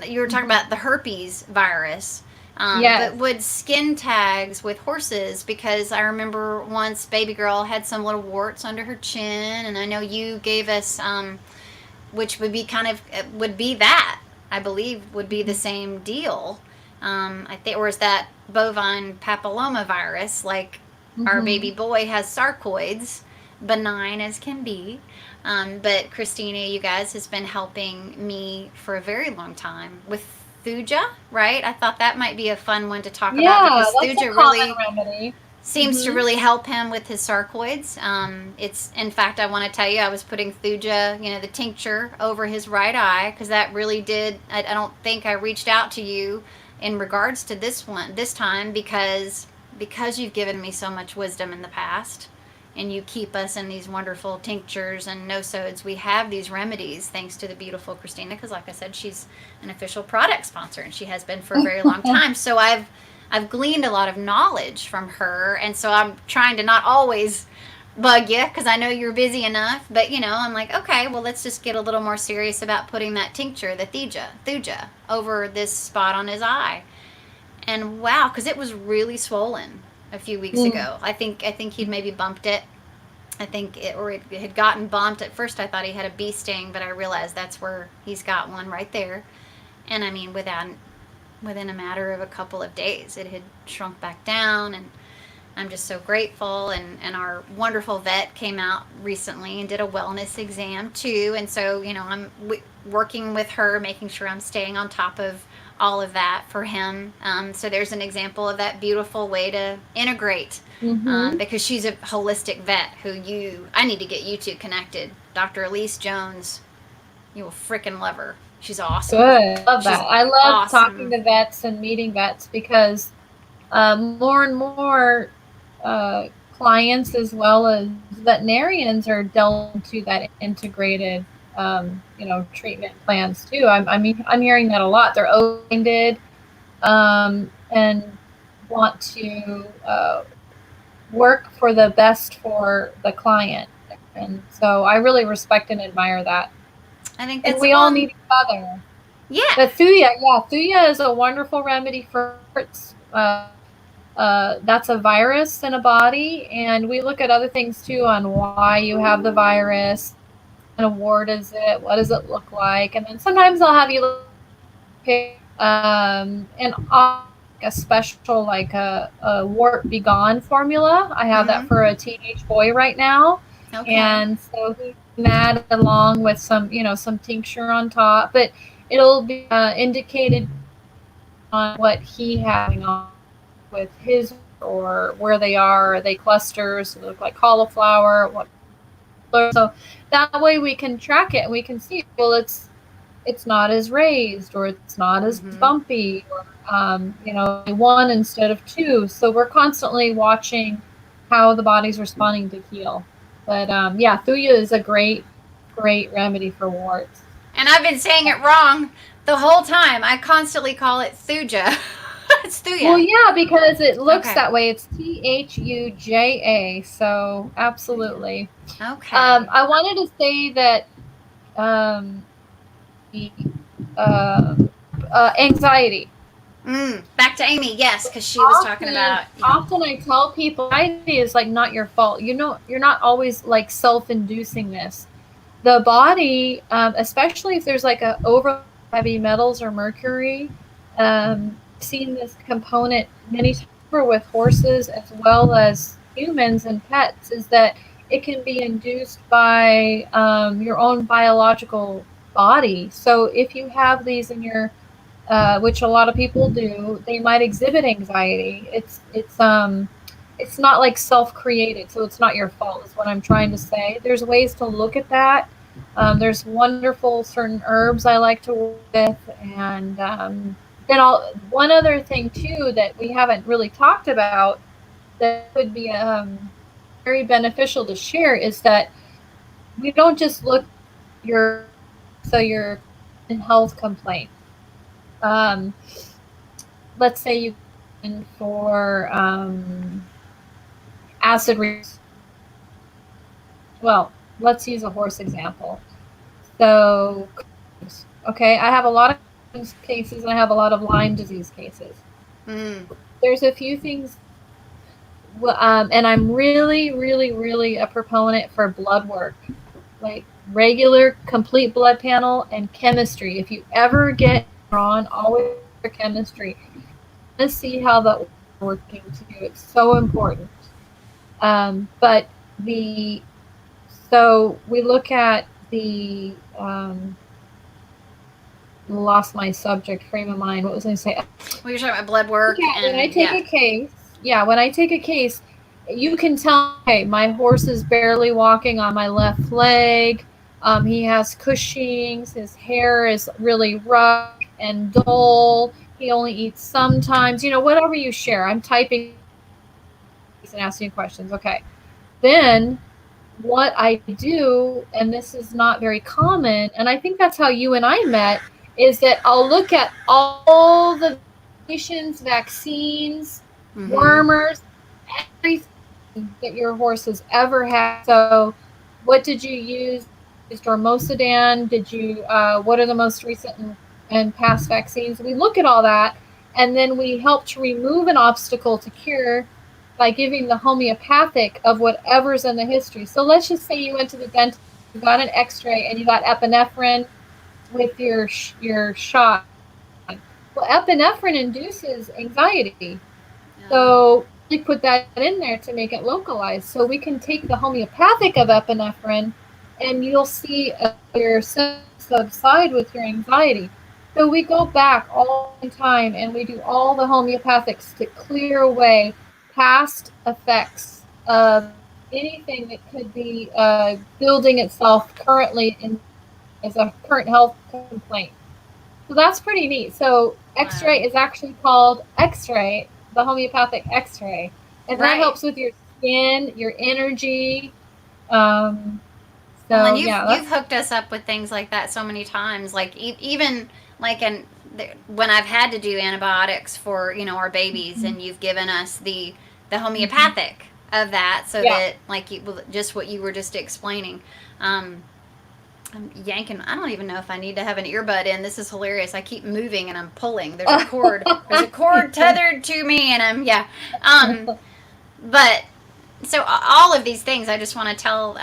you were talking about the herpes virus. But would skin tags with horses, because I remember once baby girl had some little warts under her chin, and I know you gave us, which would be I believe would be the same deal. I think, or is that bovine papilloma virus, like our baby boy has sarcoids, benign as can be. But Christina, you guys, has been helping me for a very long time with Thuja, right? I thought that might be a fun one to talk about, because Thuja really seems to really help him with his sarcoids. It's, in fact, I want to tell you, I was putting Thuja, the tincture over his right eye, because that really did, I don't think I reached out to you in regards to this time, because you've given me so much wisdom in the past, and you keep us in these wonderful tinctures and no-sods. We have these remedies thanks to the beautiful Christina, because like I said, she's an official product sponsor, and she has been for a very long time. So I've gleaned a lot of knowledge from her, and so I'm trying to not always bug you because I know you're busy enough. But I'm like, okay, well, let's just get a little more serious about putting that tincture, the thuja, over this spot on his eye. And wow, because it was really swollen a few weeks ago. I think he'd maybe bumped it. I think it had gotten bumped. At first I thought he had a bee sting, but I realized that's where he's got one right there. And I mean, within a matter of a couple of days, it had shrunk back down, and I'm just so grateful. And our wonderful vet came out recently and did a wellness exam too. And so, I'm working with her, making sure I'm staying on top of all of that for him. So there's an example of that beautiful way to integrate, because she's a holistic vet I need to get you two connected. Dr. Elise Jones, you will freaking love her. She's awesome. Good. I love that. I love awesome. talking to vets and meeting vets, because more and more clients as well as veterinarians are delving into that integrated treatment plans too. I'm hearing that a lot. They're open-minded and want to work for the best for the client, and so I really respect and admire that. I think that's, and we all need each other. Yeah. The thuja is a wonderful remedy for warts. That's a virus in a body, and we look at other things too on why you have the virus. What kind of wart is it? What does it look like? And then sometimes I'll have you look and a special, like a wart be gone formula. I have that for a teenage boy right now. Okay. And so he's that along with some tincture on top, but it'll be indicated on what he having on with his, or where they are. Are they clusters? They look like cauliflower? What? So that way we can track it and we can see, well, it's not as raised, or it's not as bumpy, or one instead of two. So we're constantly watching how the body's responding to heal. But thuja is a great remedy for warts. And I've been saying it wrong the whole time. I constantly call it thuja. It's thuja. Well, yeah, because it looks that way. It's thuja. So absolutely. Okay. I wanted to say that anxiety. Back to Amy, yes, because she was talking about. Often I tell people anxiety is like not your fault. You're not always like self-inducing this. The body, especially if there's like a over heavy metals or mercury, seen this component many times with horses as well as humans and pets, is that it can be induced by your own biological body. So if you have these in your which a lot of people do, they might exhibit anxiety. It's not like self-created, so it's not your fault, is what I'm trying to say. There's ways to look at that. There's wonderful certain herbs I like to work with, and then one other thing too that we haven't really talked about that would be very beneficial to share is that we don't just look at your health complaint. Let's say you in for acid reflux. Well, let's use a horse example. So, okay, I have a lot of cases and I have a lot of Lyme disease cases. There's a few things, and I'm really, really, really a proponent for blood work, like regular complete blood panel and chemistry. If you ever get on, always for chemistry. Let's see how that working to do. It's so important. So we look at the lost my subject frame of mind. What was I say? Well, you're talking about blood work. Yeah, when I take a case, you can tell, okay, my horse is barely walking on my left leg. He has Cushing's. His hair is really rough and dull. He only eats sometimes, whatever you share. I'm typing and asking questions. Okay. Then what I do, and this is not very common, and I think that's how you and I met, is that I'll look at all the vaccines, wormers, everything that your horse has ever had. So what did you use? Dormocidin? Did you, what are the most recent and past vaccines? We look at all that, and then we help to remove an obstacle to cure by giving the homeopathic of whatever's in the history. So let's just say you went to the dentist, you got an x-ray, and you got epinephrine with your shot. Well, epinephrine induces anxiety. So we put that in there to make it localized. So we can take the homeopathic of epinephrine, and you'll see your symptoms subside with your anxiety. So we go back all the time, and we do all the homeopathics to clear away past effects of anything that could be building itself currently as a current health complaint. So that's pretty neat. So X-ray is actually called X-ray, the homeopathic X-ray, and that helps with your skin, your energy. And you've hooked us up with things like that so many times. Like even like when I've had to do antibiotics for our babies, and you've given us the homeopathic of that, so that just what you were just explaining. I'm yanking. I don't even know if I need to have an earbud in. This is hilarious. I keep moving and I'm pulling. There's a cord. There's a cord tethered to me, and but so all of these things, I just want to tell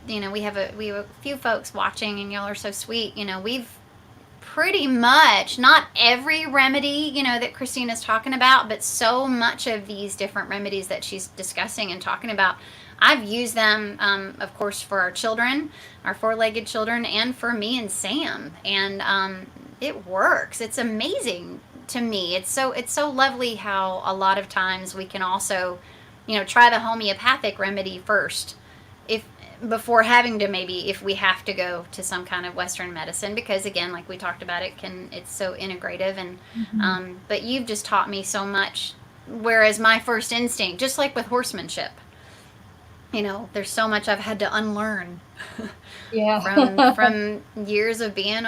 we have a few folks watching, and y'all are so sweet. We've pretty much, not every remedy, that Christina's talking about, but so much of these different remedies that she's discussing and talking about, I've used them, of course, for our children, our four-legged children, and for me and Sam. And it works. It's amazing to me. It's so lovely how a lot of times we can also, try the homeopathic remedy first, before having to if we have to go to some kind of Western medicine, because again, like we talked about, it's so integrative, and but you've just taught me so much, whereas my first instinct, just like with horsemanship, there's so much I've had to unlearn from years of being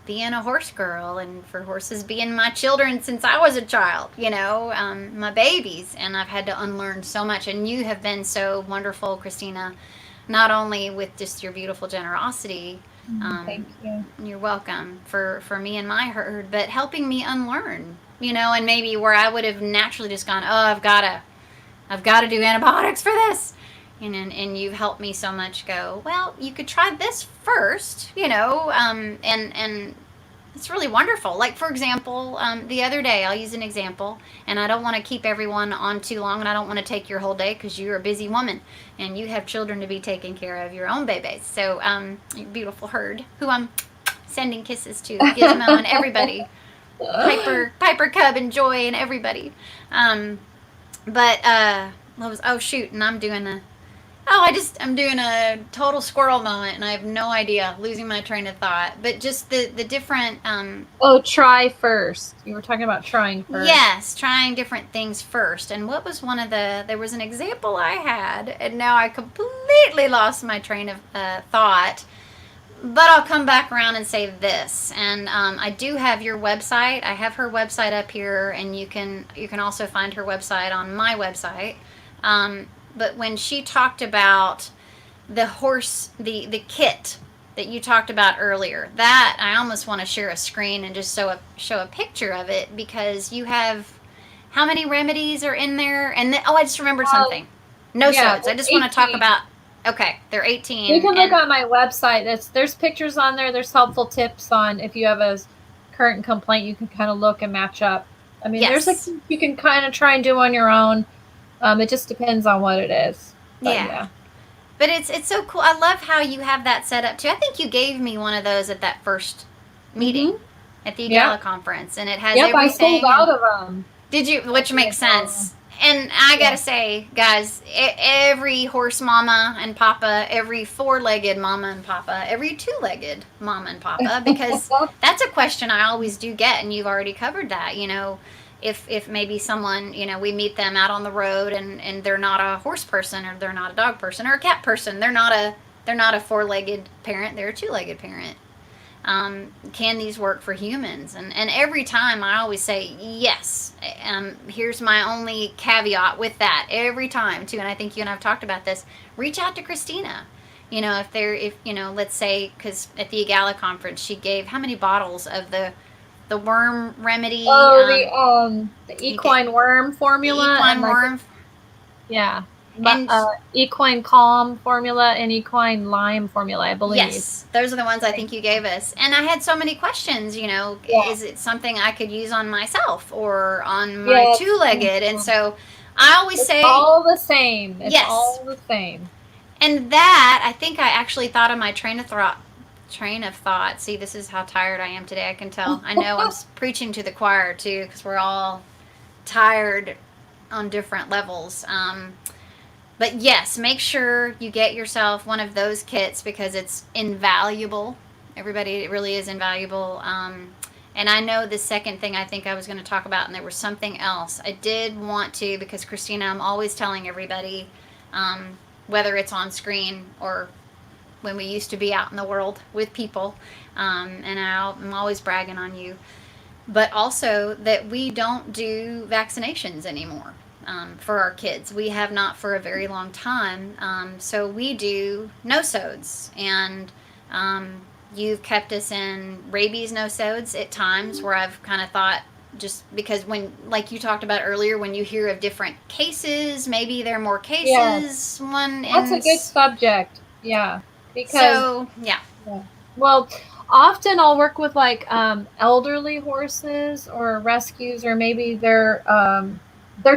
being a horse girl, and for horses being my children since I was a child, my babies, and I've had to unlearn so much. And you have been so wonderful, Christina, not only with just your beautiful generosity, thank you. You're welcome, for me and my herd, but helping me unlearn, and maybe where I would have naturally just gone, I've got to do antibiotics for this. And you've helped me so much go, well, you could try this first, and it's really wonderful. Like, for example, the other day, I'll use an example, and I don't want to keep everyone on too long, and I don't want to take your whole day, because you're a busy woman, and you have children to be taking care of, your own babies. So, your beautiful herd, who I'm sending kisses to, Gizmo and everybody, Piper, Cub, and Joy, and everybody. And I'm doing a total squirrel moment, and I have no idea, losing my train of thought. But just the different... try first. You were talking about trying first. Yes, trying different things first. And what was there was an example I had, and now I completely lost my train of thought. But I'll come back around and say this. And I do have your website. I have her website up here, and you can also find her website on my website. But when she talked about the horse, the kit that you talked about earlier, that I almost want to share a screen and just show a picture of it, because you have, how many remedies are in there? And I just remembered something. Notes. I just want to talk about, they're 18. You can look on my website. There's pictures on there. There's helpful tips on if you have a current complaint, you can kind of look and match up. I mean, there's you can kind of try and do on your own. It just depends on what it is. But But it's so cool. I love how you have that set up too. I think you gave me one of those at that first meeting at the Gala conference, and it has everything. I sold out of them. Did you? Which makes sense. And I Yeah. gotta say, guys, every horse mama and papa, every four-legged mama and papa, every two-legged mama and papa, because that's a question I always do get, and you've already covered that. If maybe someone, we meet them out on the road, and they're not a horse person, or they're not a dog person, or a cat person, they're not a four-legged parent, they're a two-legged parent. Can these work for humans? And every time I always say yes. Here's my only caveat with that every time too, and I think you and I've talked about this. Reach out to Christina. If let's say, because at the Egala conference she gave how many bottles of the worm remedy? Oh, the equine worm formula, equine and like worm, yeah, and equine calm formula and equine lime formula, I believe. yes, those are the ones I think you gave us. And I had so many questions, Yeah. is it something I could use on myself or on my Yes. two-legged? And so I always It's say, all the same. It's yes. all the same. And that, I think I actually thought of my train of thought. See, this is how tired I am today. I can tell. I know I'm preaching to the choir too, because we're all tired on different levels. But yes, make sure you get yourself one of those kits, because it's invaluable. Everybody, it really is invaluable. And I know the second thing I think I was going to talk about, and there was something else. I did want to, because Christina, I'm always telling everybody, whether it's on screen or when we used to be out in the world with people, and I'm always bragging on you, but also that we don't do vaccinations anymore. For our kids, we have not for a very long time. So we do no-sodes, and you've kept us in rabies no-sodes at times, where I've kind of thought, just because when, like you talked about earlier, when you hear of different cases, maybe there are more cases. That's a good subject. Yeah, because yeah. Well, often I'll work with like elderly horses or rescues, or maybe they're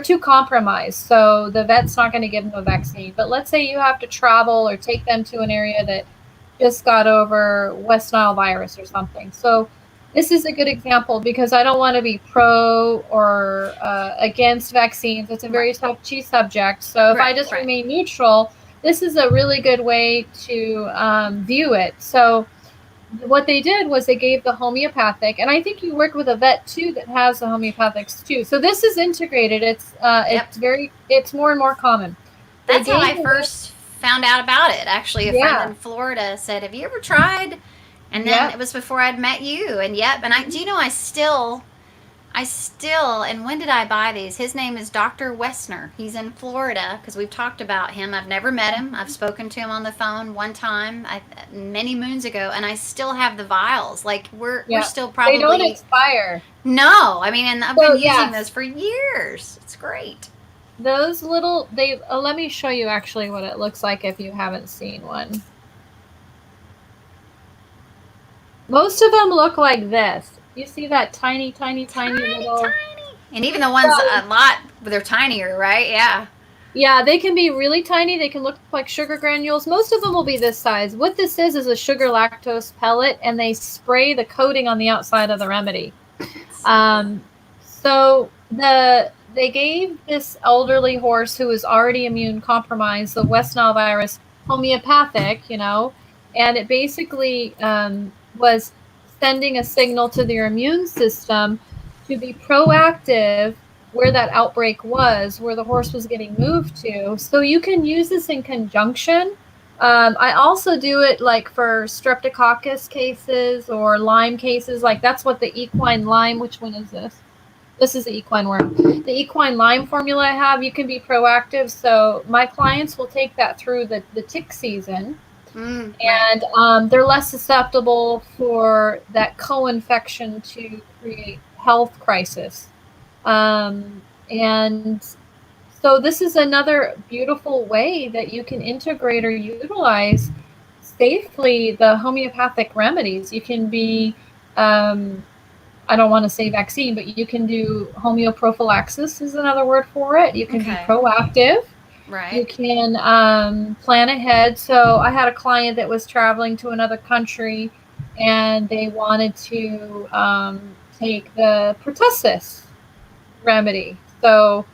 too compromised, so the vet's not going to give them a vaccine. But let's say you have to travel or take them to an area that just got over West Nile virus or something. So this is a good example, because I don't want to be pro or against vaccines. It's a very touchy subject. So if I just remain neutral, this is a really good way to view it. So what they did was they gave the homeopathic, and I think you work with a vet too that has the homeopathics too. So this is integrated. It's more and more common. That's how I first found out about it. Actually, a friend in Florida said, "Have you ever tried?" And then it was before I'd met you. And I still, and when did I buy these? His name is Dr. Wessner. He's in Florida, because we've talked about him. I've never met him. I've spoken to him on the phone one time, many moons ago, and I still have the vials. Like, we're still probably... They don't expire. No. I mean, and I've been using those for years. It's great. Those little... let me show you actually what it looks like if you haven't seen one. Most of them look like this. You see that tiny little... Tiny. And even the ones they're tinier, right? Yeah. Yeah, they can be really tiny. They can look like sugar granules. Most of them will be this size. What this is a sugar lactose pellet, and they spray the coating on the outside of the remedy. So they gave this elderly horse who was already immune compromised the West Nile virus homeopathic, and it basically was sending a signal to their immune system to be proactive where that outbreak was, where the horse was getting moved to. So you can use this in conjunction. I also do it like for streptococcus cases or Lyme cases. Like that's what the equine Lyme, which one is this? This is the equine worm. The equine Lyme formula I have, you can be proactive. So my clients will take that through the tick season. And they're less susceptible for that co-infection to create health crisis. And so this is another beautiful way that you can integrate or utilize safely the homeopathic remedies. You can be, I don't want to say vaccine, but you can do homeoprophylaxis is another word for it. You can be proactive. Right. You can plan ahead. So I had a client that was traveling to another country, and they wanted to take the pertussis remedy. So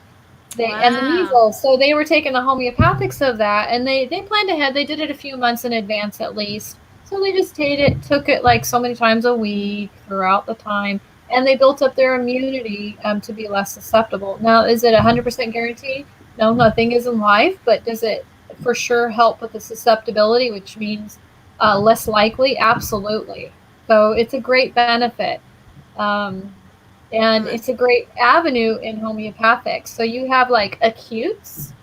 And the Wow. measles. So they were taking the homeopathics of that, and they planned ahead. They did it a few months in advance at least. So they just took it like so many times a week throughout the time, and they built up their immunity to be less susceptible. Now, is it 100% guarantee? No, nothing is in life, but does it for sure help with the susceptibility, which means less likely? Absolutely. So it's a great benefit. Um, and Mm, it's a great avenue in homeopathic. So you have like acutes.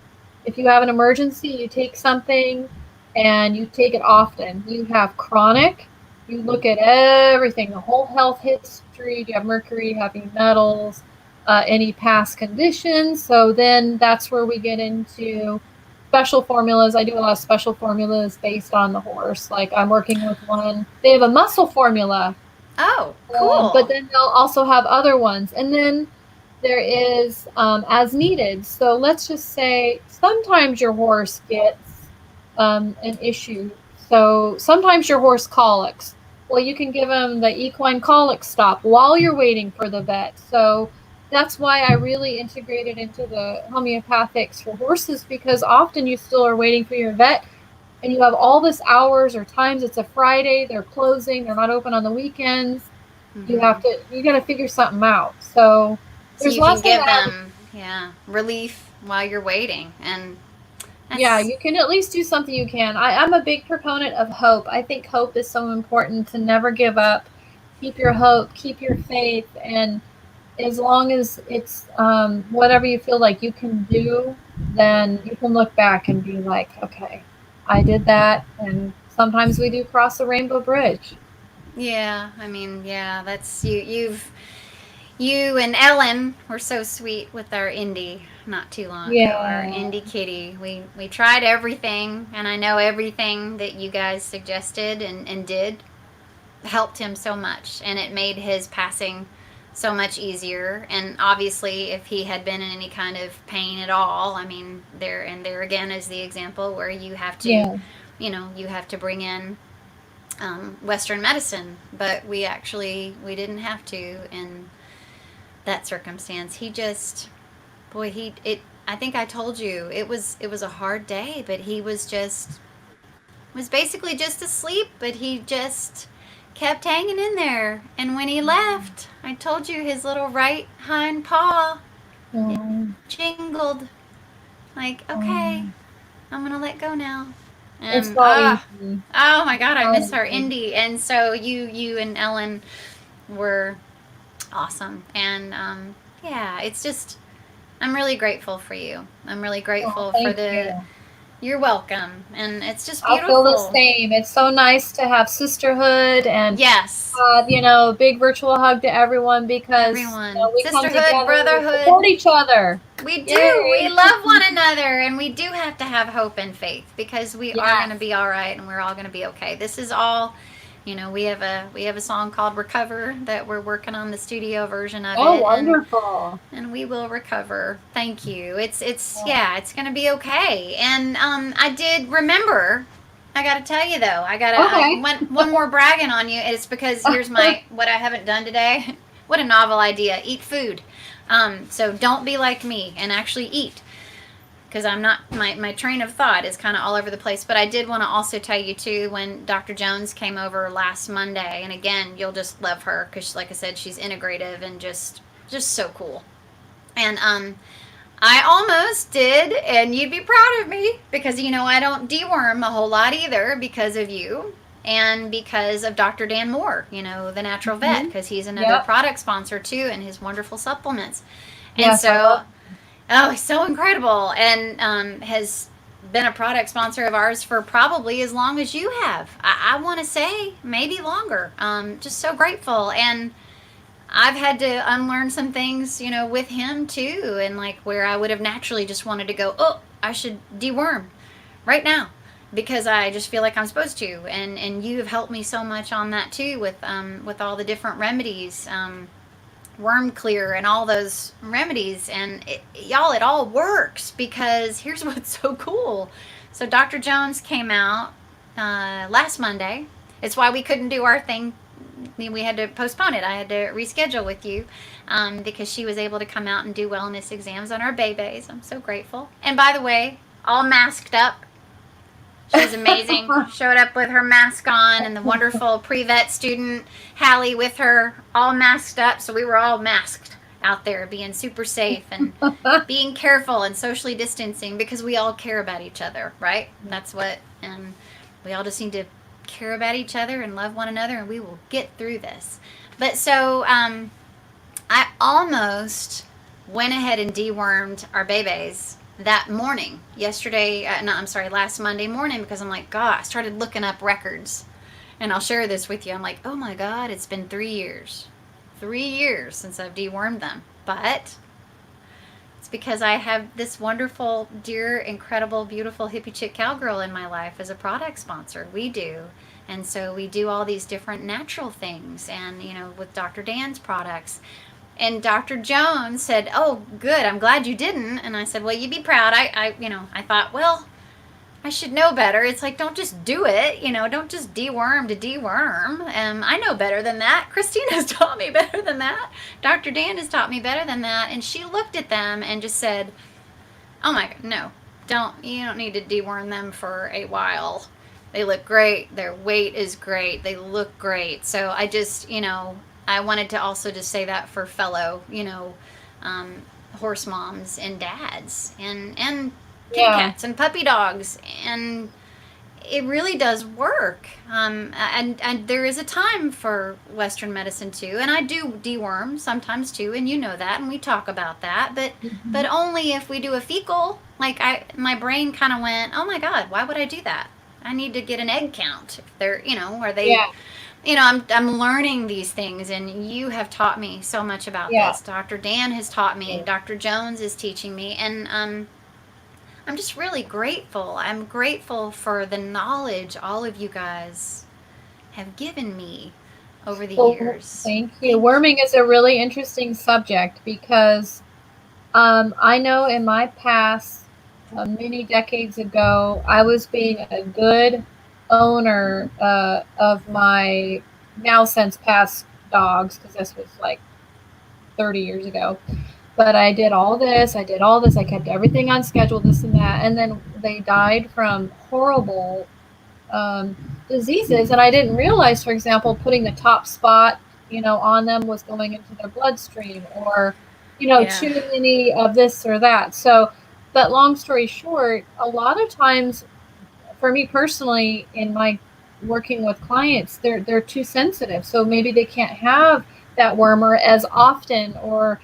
If you have an emergency, you take something and you take it often. You have chronic. You look at everything, the whole health history. Do you have mercury, heavy metals, any past conditions? So then that's where we get into special formulas. I do a lot of special formulas based on the horse. Like I'm working with one. They have a muscle formula, oh, but cool. then they'll also have other ones. And then there is as needed. So let's just say sometimes your horse gets an issue. So sometimes your horse colics. Well, you can give them the equine colic stop while you're waiting for the vet. So that's why I really integrated into the homeopathics for horses, because often you still are waiting for your vet and you have all this hours or times. It's a Friday, they're closing, they're not open on the weekends. Hmm. You got to figure something out. So So there's you can lots of give them, yeah, relief while you're waiting. And yeah, that's, you can at least do something you can. I'm a big proponent of hope. I think hope is so important, to never give up. Keep your hope, keep your faith, and as long as it's whatever you feel like you can do, then you can look back and be like, okay, I did that. And sometimes we do cross a rainbow bridge. yeah, I mean, yeah, that's you and Ellen were so sweet with our Indy not too long ago. Our Yeah. Indy kitty. We tried everything, and I know everything that you guys suggested and did helped him so much, and it made his passing so much easier. And obviously, if he had been in any kind of pain at all, I mean, there again is the example where you have to, Yeah. you have to bring in Western medicine, but we didn't have to in that circumstance. He just, boy, he it. I think I told you it was a hard day, but he was basically just asleep, but he just kept hanging in there. And when he left, I told you his little right hind paw, it Um, jingled like, okay, um, I'm gonna let go now. it's And not easy. oh my God, I Not miss our easy. Indy. And so you and Ellen were awesome. And yeah, it's just I'm really grateful for you. I'm really Oh, grateful for thank the. you. You're welcome, and it's just I feel the beautiful. same. It's so nice to have sisterhood and, Yes, big virtual hug to everyone, because, everyone, we come sisterhood, together, we brotherhood. support each other. We do. We Yay! love one another, and we do have to have hope and faith because we are going to Yes. be all right, and we're all going to be okay. This is all. We have a song called "Recover" that we're working on the studio version of Oh, it, and wonderful. we will recover. Thank you. It's Oh, yeah, it's gonna be okay. And I did remember. I gotta tell you though, I gotta okay. one more bragging on you. It's because here's my what I haven't done today. What a novel idea! Eat food. So don't be like me and actually eat, because I'm not my train of thought is kind of all over the place. But I did want to also tell you too, when Dr. Jones came over last Monday, and again you'll just love her because like I said, she's integrative and just so cool. And I almost did, and you'd be proud of me because I don't deworm a whole lot either because of you and because of Dr. Dan Moore, the natural vet, Mhm. because he's another Yep. product sponsor too, and his wonderful supplements. And Yes, I so, love. oh, he's so incredible, and has been a product sponsor of ours for probably as long as you have. I want to say maybe longer. Just so grateful. And I've had to unlearn some things, with him too, and like where I would have naturally just wanted to go, oh, I should deworm right now because I just feel like I'm supposed to, and you have helped me so much on that too with all the different remedies, worm clear and all those remedies, and y'all, it all works because here's what's so cool. So Dr. Jones came out last Monday. It's why we couldn't do our thing we had to postpone it. I had to reschedule with you because she was able to come out and do wellness exams on our babies. I'm so grateful. And by the way, all masked up. She's amazing. Showed up with her mask on, and the wonderful pre-vet student, Hallie, with her, all masked up. So we were all masked out there, being super safe and being careful and socially distancing, because we all care about each other, right? That's what, and we all just need to care about each other and love one another, and we will get through this. But so I almost went ahead and dewormed our babies that morning, last Monday morning, because I'm like, God, I started looking up records, and I'll share this with you. I'm like, oh my God, it's been 3 years. 3 years since I've dewormed them. But it's because I have this wonderful, dear, incredible, beautiful hippie chick cowgirl in my life as a product sponsor. We do. And so we do all these different natural things, and, with Dr. Dan's products. And Dr. Jones said, oh, good, I'm glad you didn't. And I said, well, you'd be proud. I thought, well, I should know better. It's like, don't just do it, don't just deworm to deworm. I know better than that. Christina's taught me better than that. Dr. Dan has taught me better than that. And she looked at them and just said, oh my God, no, you don't need to deworm them for a while. They look great. Their weight is great. They look great. So I just, I wanted to also just say that for fellow, horse moms and dads and kitty cats and puppy dogs. And it really does work. And there is a time for Western medicine too. And I do deworm sometimes too. And you know that. And we talk about that. But only if we do a fecal. Like my brain kind of went, oh my God, why would I do that? I need to get an egg count. If they're, are they... Yeah. I'm learning these things, and you have taught me so much about this. Dr. Dan has taught me. Yeah. Dr. Jones is teaching me, and I'm just really grateful. I'm grateful for the knowledge all of you guys have given me over the years. Thank you. Worming is a really interesting subject because I know in my past, many decades ago, I was being a good owner of my now since passed dogs, because this was like 30 years ago. But I did all this, I kept everything on schedule, this and that, and then they died from horrible diseases, and I didn't realize, for example, putting the top spot on them was going into their bloodstream, or too many of this or that. So, but long story short, a lot of times for me personally, in my working with clients, they're too sensitive. So maybe they can't have that wormer as often, or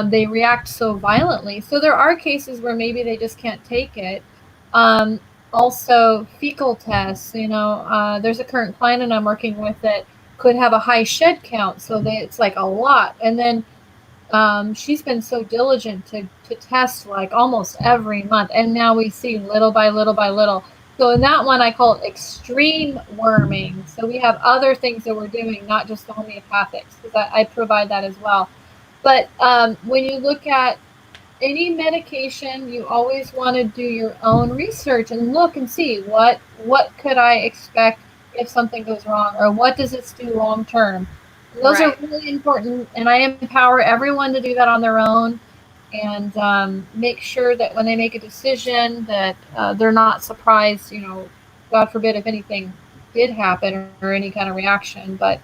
they react so violently. So there are cases where maybe they just can't take it. Also, fecal tests. There's a current client and I'm working with that could have a high shed count. So it's like a lot. And then she's been so diligent to test like almost every month. And now we see little by little by little. So in that one, I call it extreme worming. So we have other things that we're doing, not just the homeopathics, because I provide that as well. But when you look at any medication, you always want to do your own research and look and see what could I expect if something goes wrong, or what does this do long term. Those are really important, and I empower everyone to do that on their own. And make sure that when they make a decision that they're not surprised, God forbid if anything did happen or any kind of reaction. But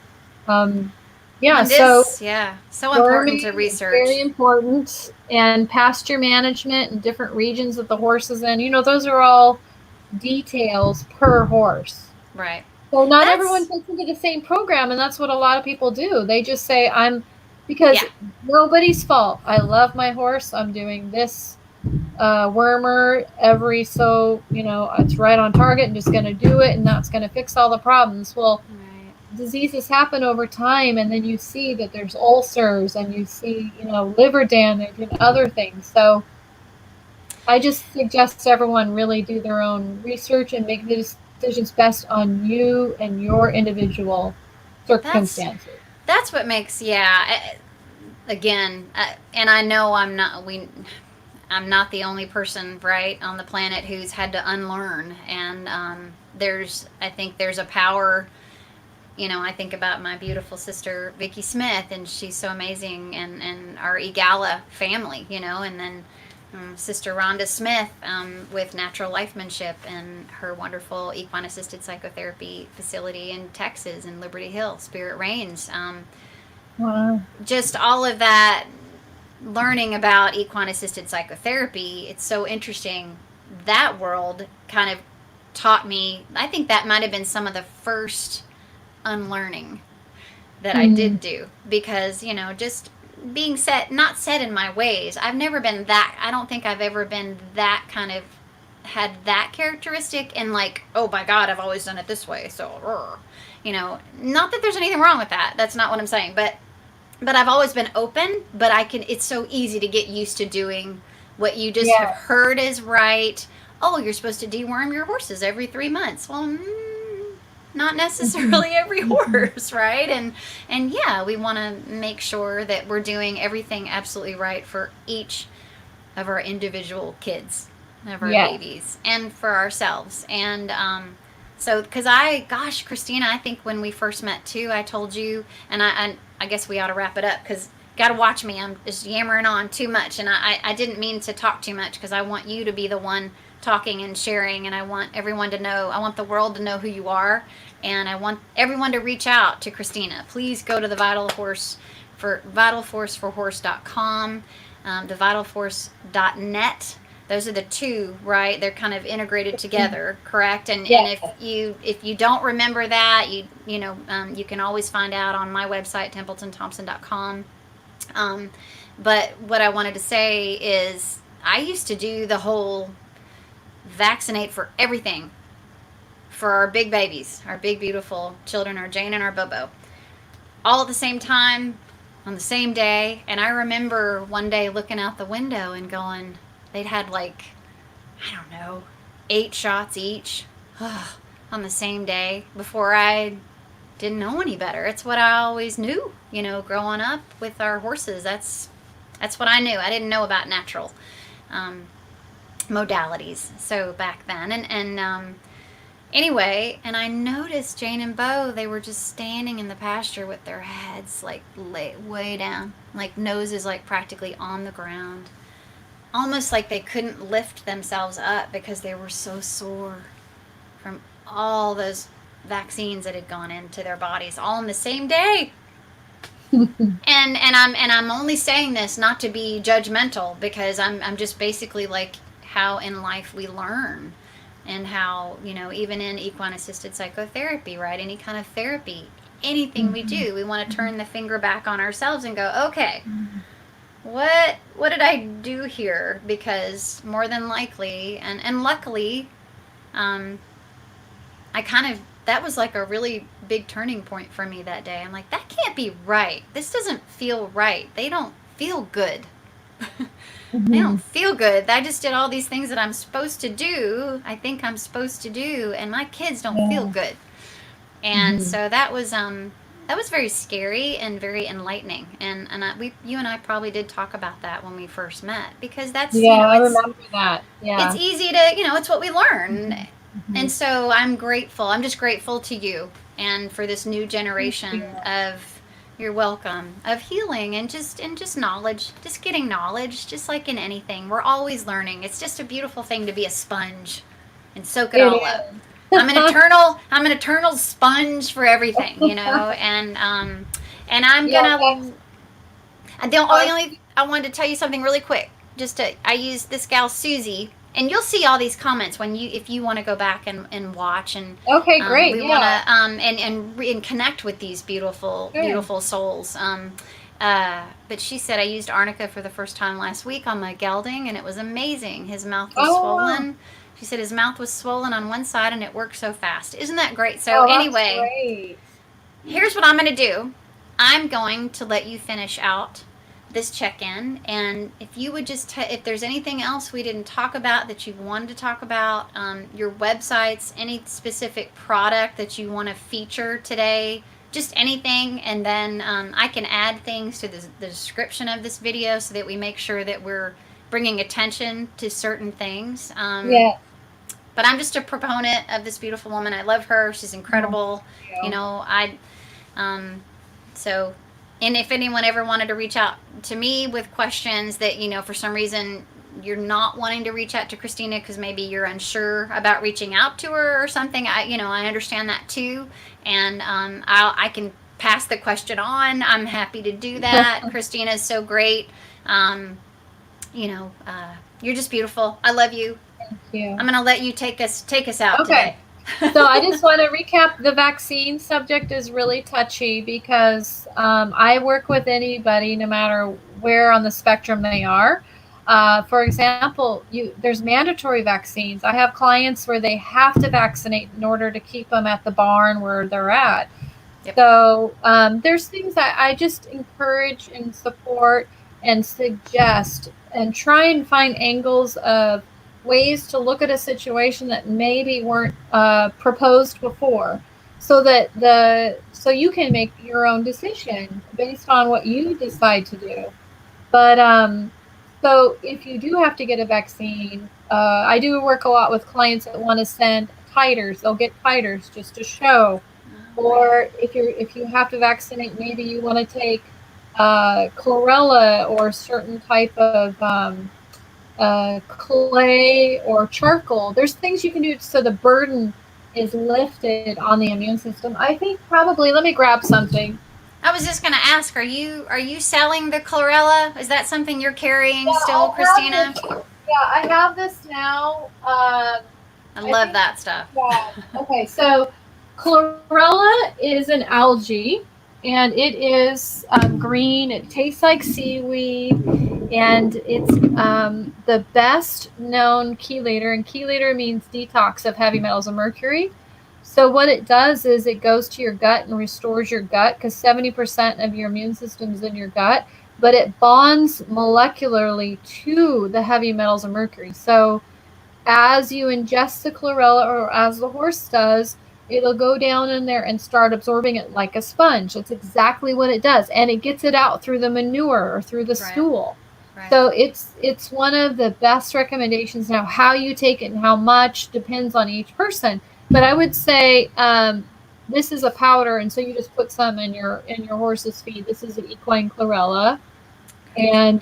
so important to research. Very important. And pasture management in different regions that the horse is in, those are all details per horse. Right. So not everyone fits into the same program, and that's what a lot of people do. They just say, because nobody's fault. I love my horse. I'm doing this wormer it's right on target and just going to do it, and that's going to fix all the problems. Well, diseases happen over time, and then you see that there's ulcers, and you see, liver damage and other things. So I just suggest everyone really do their own research and make the decisions best on you and your individual circumstances. That's what makes, again, and I know I'm not the only person, right, on the planet who's had to unlearn. And I think there's a power I think about my beautiful sister Vicky Smith, and she's so amazing, and our Egala family, and then Sister Rhonda Smith with Natural Lifemanship and her wonderful equine assisted psychotherapy facility in Texas in Liberty Hill, Spirit Reigns. Wow. Just all of that learning about equine assisted psychotherapy, it's so interesting. That world kind of taught me, I think that might have been some of the first unlearning that I did do, because, just being not set in my ways. I've never been that, I don't think I've ever been that kind of, had that characteristic, and like, oh my God, I've always done it this way. So, not that there's anything wrong with that. That's not what I'm saying. But I've always been open, but it's so easy to get used to doing what you just have heard is right. Oh, you're supposed to deworm your horses every 3 months. Well, not necessarily every horse, right? And yeah, we want to make sure that we're doing everything absolutely right for each of our individual kids, of our babies, and for ourselves. And so, because Christina, I think when we first met too, I told you, and I guess we ought to wrap it up, because got to watch me. I'm just yammering on too much, and I didn't mean to talk too much, because I want you to be the one talking and sharing, and I want everyone to know, I want the world to know who you are, and I want everyone to reach out to Christina. Please go to the vitalforceforhorse.com, the vitalforce.net. Those are the two, right? They're kind of integrated together, correct? And if you don't remember that, you can always find out on my website, TempletonThompson.com. But what I wanted to say is, I used to do the whole vaccinate for everything for our big babies, our big beautiful children, our Jane and our Bobo, all at the same time on the same day. And I remember one day looking out the window and going, they'd had like, I don't know, 8 shots each on the same day, before I didn't know any better. It's what I always knew, growing up with our horses. That's what I knew. I didn't know about natural modalities so back then. And anyway, and I noticed Jane and Beau, they were just standing in the pasture with their heads like way down, like noses like practically on the ground, almost like they couldn't lift themselves up because they were so sore from all those vaccines that had gone into their bodies all in the same day. and I'm only saying this not to be judgmental, because I'm just basically like how in life we learn, and how, even in equine assisted psychotherapy, right? Any kind of therapy, anything we do, we want to turn the finger back on ourselves and go, okay, what did I do here? Because more than likely, and luckily, that was like a really big turning point for me that day. I'm like, that can't be right. This doesn't feel right. They don't feel good. They don't feel good. I just did all these things that I'm supposed to do, I think I'm supposed to do, and my kids don't feel good. And so that was very scary and very enlightening. And you and I probably did talk about that when we first met, because that's, I remember that. Yeah. It's easy to, it's what we learn. And so I'm grateful. I'm just grateful to you, and for this new generation of, you're welcome, of healing, and just knowledge, just getting knowledge, just like in anything. We're always learning. It's just a beautiful thing to be a sponge and soak it all up. I'm an eternal sponge for everything, and I'm gonna, I wanted to tell you something really quick. I used this gal Susie, and you'll see all these comments if you want to go back and watch, and okay, great. We want to and connect with these beautiful souls. But she said, I used arnica for the first time last week on my gelding, and it was amazing. His mouth was swollen. She said his mouth was swollen on one side, and it worked so fast. Isn't that great? So anyway, here's what I'm going to do. I'm going to let you finish out this check-in, and if you would just if there's anything else we didn't talk about that you wanted to talk about, your websites, any specific product that you want to feature today, just anything, and then I can add things to the description of this video so that we make sure that we're bringing attention to certain things. But I'm just a proponent of this beautiful woman. I love her. She's incredible. You know, so, and if anyone ever wanted to reach out to me with questions that, you know, for some reason you're not wanting to reach out to Christina because maybe you're unsure about reaching out to her or something, I understand that too. And I can pass the question on. I'm happy to do that. Christina is so great. You know, you're just beautiful. I love you. Thank you. I'm gonna let you take us out Okay. today. So I just want to recap. The vaccine subject is really touchy because I work with anybody, no matter where on the spectrum they are. For example, there's mandatory vaccines. I have clients where they have to vaccinate in order to keep them at the barn where they're at. Yep. So there's things that I just encourage and support and suggest and try and find angles of ways to look at a situation that maybe weren't proposed before, so that so you can make your own decision based on what you decide to do. But so if you do have to get a vaccine, I do work a lot with clients that want to send titers. They'll get titers just to show. Or if you have to vaccinate, maybe you want to take chlorella or certain type of clay or charcoal. There's things you can do so the burden is lifted on the immune system. I think probably, let me grab something. I was just going to ask, are you selling the chlorella? Is that something you're carrying still, Christina? I have this now. I love that stuff. Yeah. Okay, so chlorella is an algae, and it is green. It tastes like seaweed, and it's the best known chelator, and chelator means detox of heavy metals and mercury. So what it does is it goes to your gut and restores your gut, because 70% of your immune system is in your gut, but it bonds molecularly to the heavy metals and mercury. So as you ingest the chlorella, or as the horse does, it'll go down in there and start absorbing it like a sponge. That's exactly what it does. And it gets it out through the manure or through the stool. Right. So it's one of the best recommendations. Now, how you take it and how much depends on each person. But I would say this is a powder, and so you just put some in your horse's feed. This is an equine chlorella. And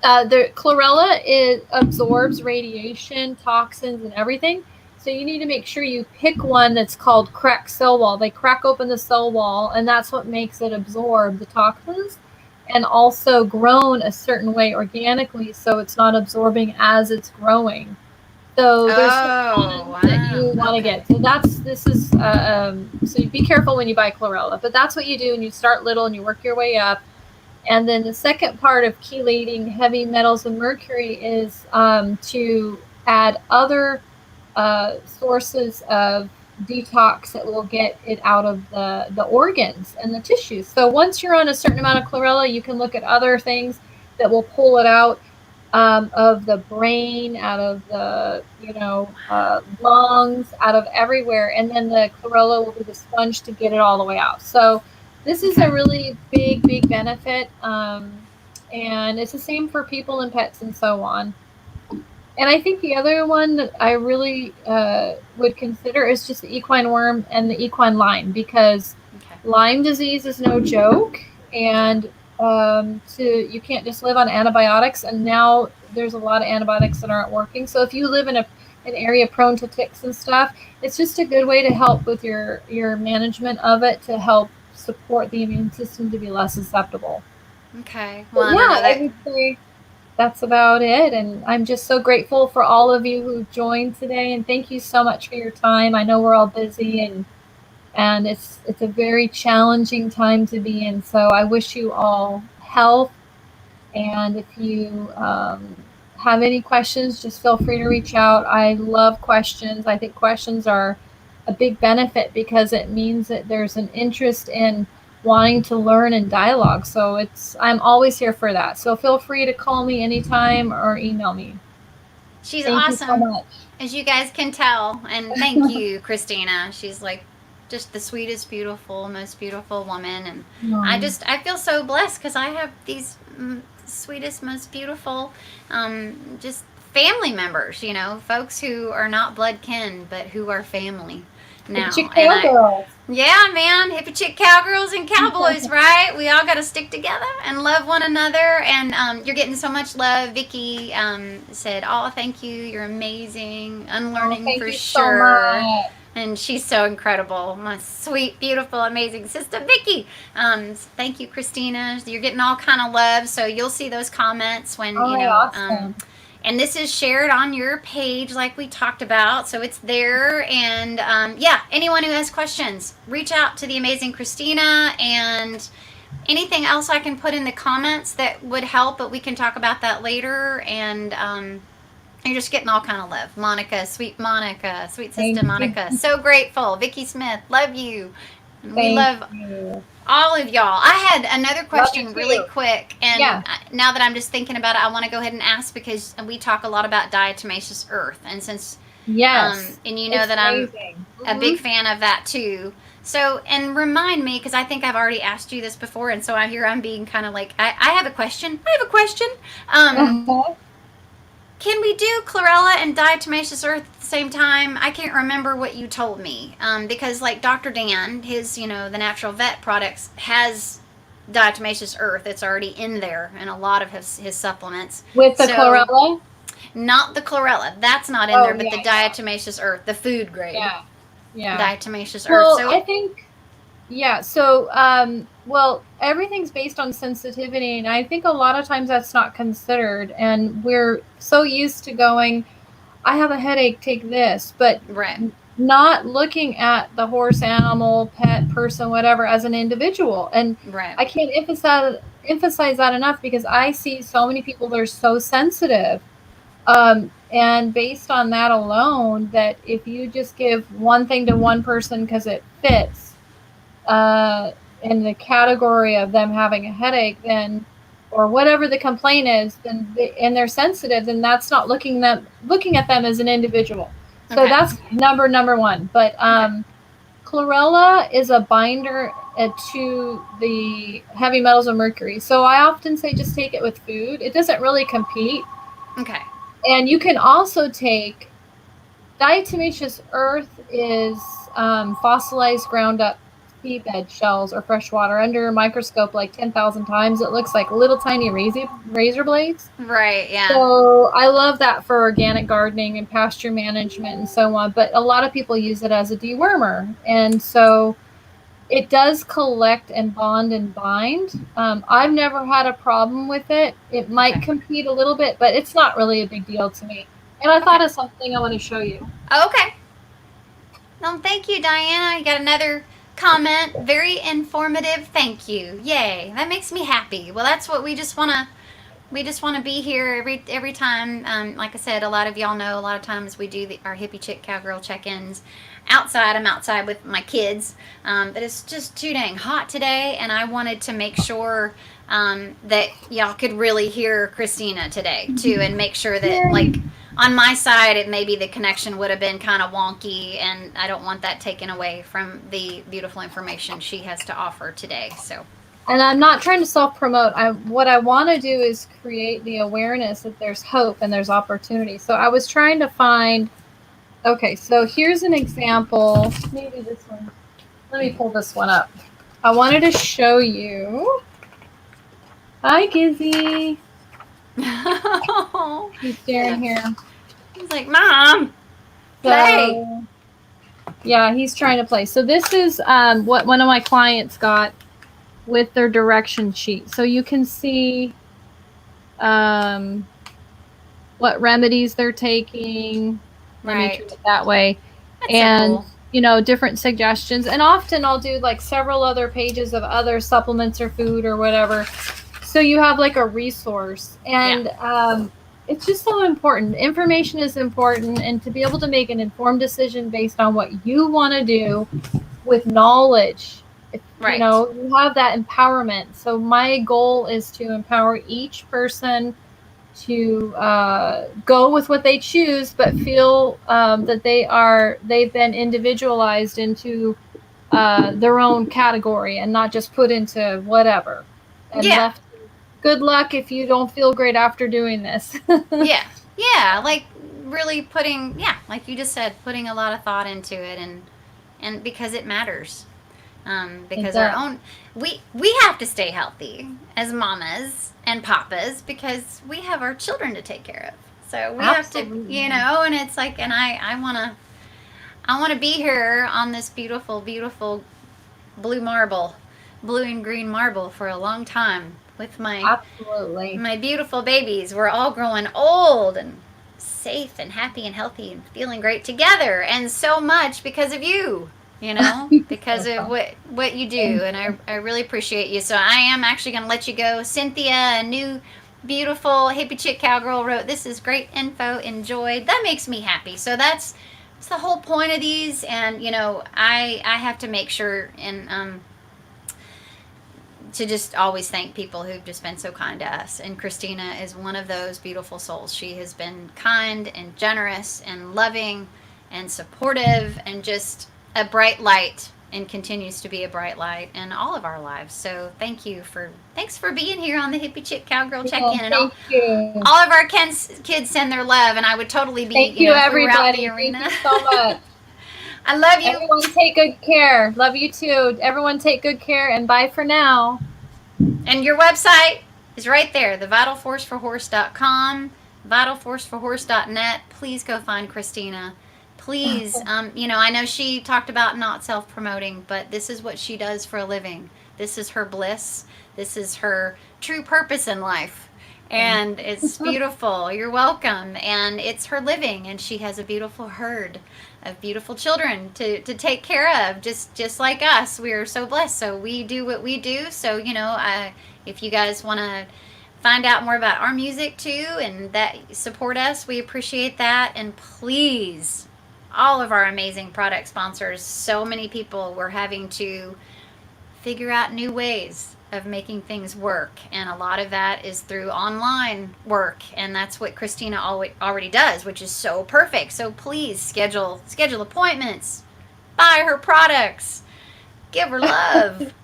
the chlorella absorbs radiation, toxins, and everything. So you need to make sure you pick one that's called cracked cell wall. They crack open the cell wall, and that's what makes it absorb the toxins, and also grown a certain way organically, so it's not absorbing as it's growing. So there's one that you want to get. So so be careful when you buy chlorella, but that's what you do, and you start little and you work your way up. And then the second part of chelating heavy metals and mercury is to add other sources of detox that will get it out of the organs and the tissues. So once you're on a certain amount of chlorella, you can look at other things that will pull it out of the brain, out of the lungs, out of everywhere, and then the chlorella will be the sponge to get it all the way out. So this is a really big benefit, and it's the same for people and pets and so on. And I think the other one that I really would consider is just the equine worm and the equine Lyme, because Lyme disease is no joke, and you can't just live on antibiotics. And now there's a lot of antibiotics that aren't working. So if you live in an area prone to ticks and stuff, it's just a good way to help with your management of it, to help support the immune system to be less susceptible. Okay. Well, I would say that's about it. And I'm just so grateful for all of you who joined today, and thank you so much for your time. I know we're all busy, and it's a very challenging time to be in. So I wish you all health. And if you have any questions, just feel free to reach out. I love questions. I think questions are a big benefit, because it means that there's an interest in wanting to learn and dialogue. So I'm always here for that. So feel free to call me anytime or email me. She's awesome, so much, as you guys can tell. And thank you, Christina. She's like just the sweetest, beautiful, most beautiful woman. And I feel so blessed, because I have these sweetest, most beautiful, just family members, folks who are not blood kin, but who are family now. Chick cowgirls. Yeah, man, hippie chick cowgirls and cowboys, right? We all got to stick together and love one another. And you're getting so much love. Vicky said, "Oh, thank you. You're amazing. Unlearning thank for you sure." So much. And she's so incredible. My sweet, beautiful, amazing sister, Vicky. Thank you, Christina. You're getting all kind of love. So you'll see those comments when, Awesome. and this is shared on your page like we talked about. So it's there. And anyone who has questions, reach out to the amazing Christina. And anything else I can put in the comments that would help, but we can talk about that later. And you're just getting all kind of love. Monica, sweet sister Monica. So grateful. Vicky Smith, love you. We love all of y'all. I had another question really quick. And now that I'm just thinking about it, I want to go ahead and ask, because we talk a lot about diatomaceous earth. And since, and you know that amazing. I'm a big fan of that too. So, and remind me, because I think I've already asked you this before. And so I'm being kind of like, I have a question. Can we do chlorella and diatomaceous earth at the same time? I can't remember what you told me. Because like Dr. Dan, his, the natural vet products has diatomaceous earth. It's already in there in a lot of his supplements. With the chlorella? Not the chlorella. That's not in there, but the diatomaceous earth, the food grade. Yeah. Diatomaceous earth. Well, So I think, everything's based on sensitivity, and I think a lot of times that's not considered, and we're so used to going, I have a headache, take this, but not looking at the horse, animal, pet, person, whatever, as an individual. And I can't emphasize that enough, because I see so many people that are so sensitive. And based on that alone, that if you just give one thing to one person because it fits in the category of them having a headache, then, or whatever the complaint is, then and they're sensitive, then that's not looking at them as an individual. So that's number one. But chlorella is a binder to the heavy metals of mercury. So I often say just take it with food. It doesn't really compete. Okay. And you can also take diatomaceous earth is fossilized, ground up seabed shells or fresh water under a microscope like 10,000 times. It looks like little tiny razor blades. Right, yeah. So I love that for organic gardening and pasture management and so on. But a lot of people use it as a dewormer. And so it does collect and bond and bind. I've never had a problem with it. It might compete a little bit, but it's not really a big deal to me. And I thought of something I want to show you. Okay. Well, thank you, Diana. You got another comment. Very informative. Thank you. Yay. That makes me happy. Well, that's what we just want to be here every time. Like I said, a lot of y'all know a lot of times we do our hippie chick cowgirl check-ins outside. I'm outside with my kids. But it's just too dang hot today, and I wanted to make sure that y'all could really hear Christina today too, and make sure that like on my side, it maybe the connection would have been kind of wonky, and I don't want that taken away from the beautiful information she has to offer today. So. And I'm not trying to self-promote. What I want to do is create the awareness that there's hope and there's opportunity. So I was trying to find, okay, so here's an example. Maybe this one. Let me pull this one up. I wanted to show you. Hi, Gizzy. He's staring here. He's like, Mom, play. So, yeah, he's trying to play. So this is what one of my clients got with their direction sheet. So you can see what remedies they're taking. Let me treat it that way. That's and so cool. Different suggestions. And often I'll do like several other pages of other supplements or food or whatever. So you have like a resource. And it's just so important. Information is important, and to be able to make an informed decision based on what you want to do with knowledge. Right. You have that empowerment. So my goal is to empower each person to go with what they choose, but feel that they've been individualized into their own category and not just put into whatever. And left. Good luck if you don't feel great after doing this. Yeah. Yeah, like really putting, yeah, like you just said, putting a lot of thought into it, and because it matters. It Because our does. own, we have to stay healthy as mamas and papas because we have our children to take care of. So we have to, you Absolutely. know, and it's like, and I want to be here on this beautiful, beautiful blue marble, blue and green marble for a long time with Absolutely. my beautiful babies. We're all growing old and safe and happy and healthy and feeling great together, and so much because of you. You know, because of what you do, Thank and you. I really appreciate you. So I am actually going to let you go. Cynthia, a new beautiful hippie chick cowgirl, wrote, "This is great info. Enjoyed." That makes me happy. So that's the whole point of these. And you know, I have to make sure and to just always thank people who've just been so kind to us. And Christina is one of those beautiful souls. She has been kind and generous and loving and supportive and just a bright light, and continues to be a bright light in all of our lives. So thanks for being here on the Hippie Chick Cowgirl Check Yeah, In, and thank you. all of our kids send their love, and I would totally be, Thank you you, know, if we were out in the everybody. Thank arena. you so much. I love you. Everyone take good care. Love you too. Everyone take good care and bye for now. And your website is right there, thevitalforceforhorse.com, vitalforceforhorse.net. Please go find Christina. Please, you know, I know she talked about not self promoting, but this is what she does for a living. This is her bliss. This is her true purpose in life. And it's beautiful. You're welcome. And it's her living, and she has a beautiful herd of beautiful children to take care of, just like us. We are so blessed. So we do what we do. So, you know, if you guys want to find out more about our music too and that support us, we appreciate that. And please, all of our amazing product sponsors, so many people were having to figure out new ways of making things work, and a lot of that is through online work, and that's what Christina already does, which is so perfect. So please schedule appointments, buy her products, give her love.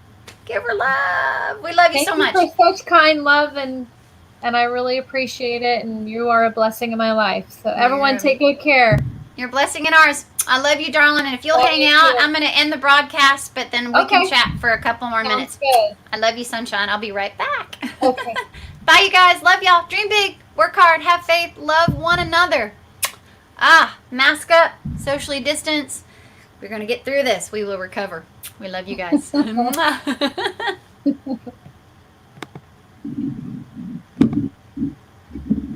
Give her love. We love you Thank so you much. for such kind love, and I really appreciate it, and you are a blessing in my life. So everyone take good care. You're a blessing in ours. I love you, darling. And if you'll Love hang you out, too. I'm going to end the broadcast, but then we can Okay. chat for a couple more Sounds minutes. good. I love you, sunshine. I'll be right back. Okay. Bye, you guys. Love y'all. Dream big. Work hard. Have faith. Love one another. Mask up. Socially distance. We're going to get through this. We will recover. We love you guys.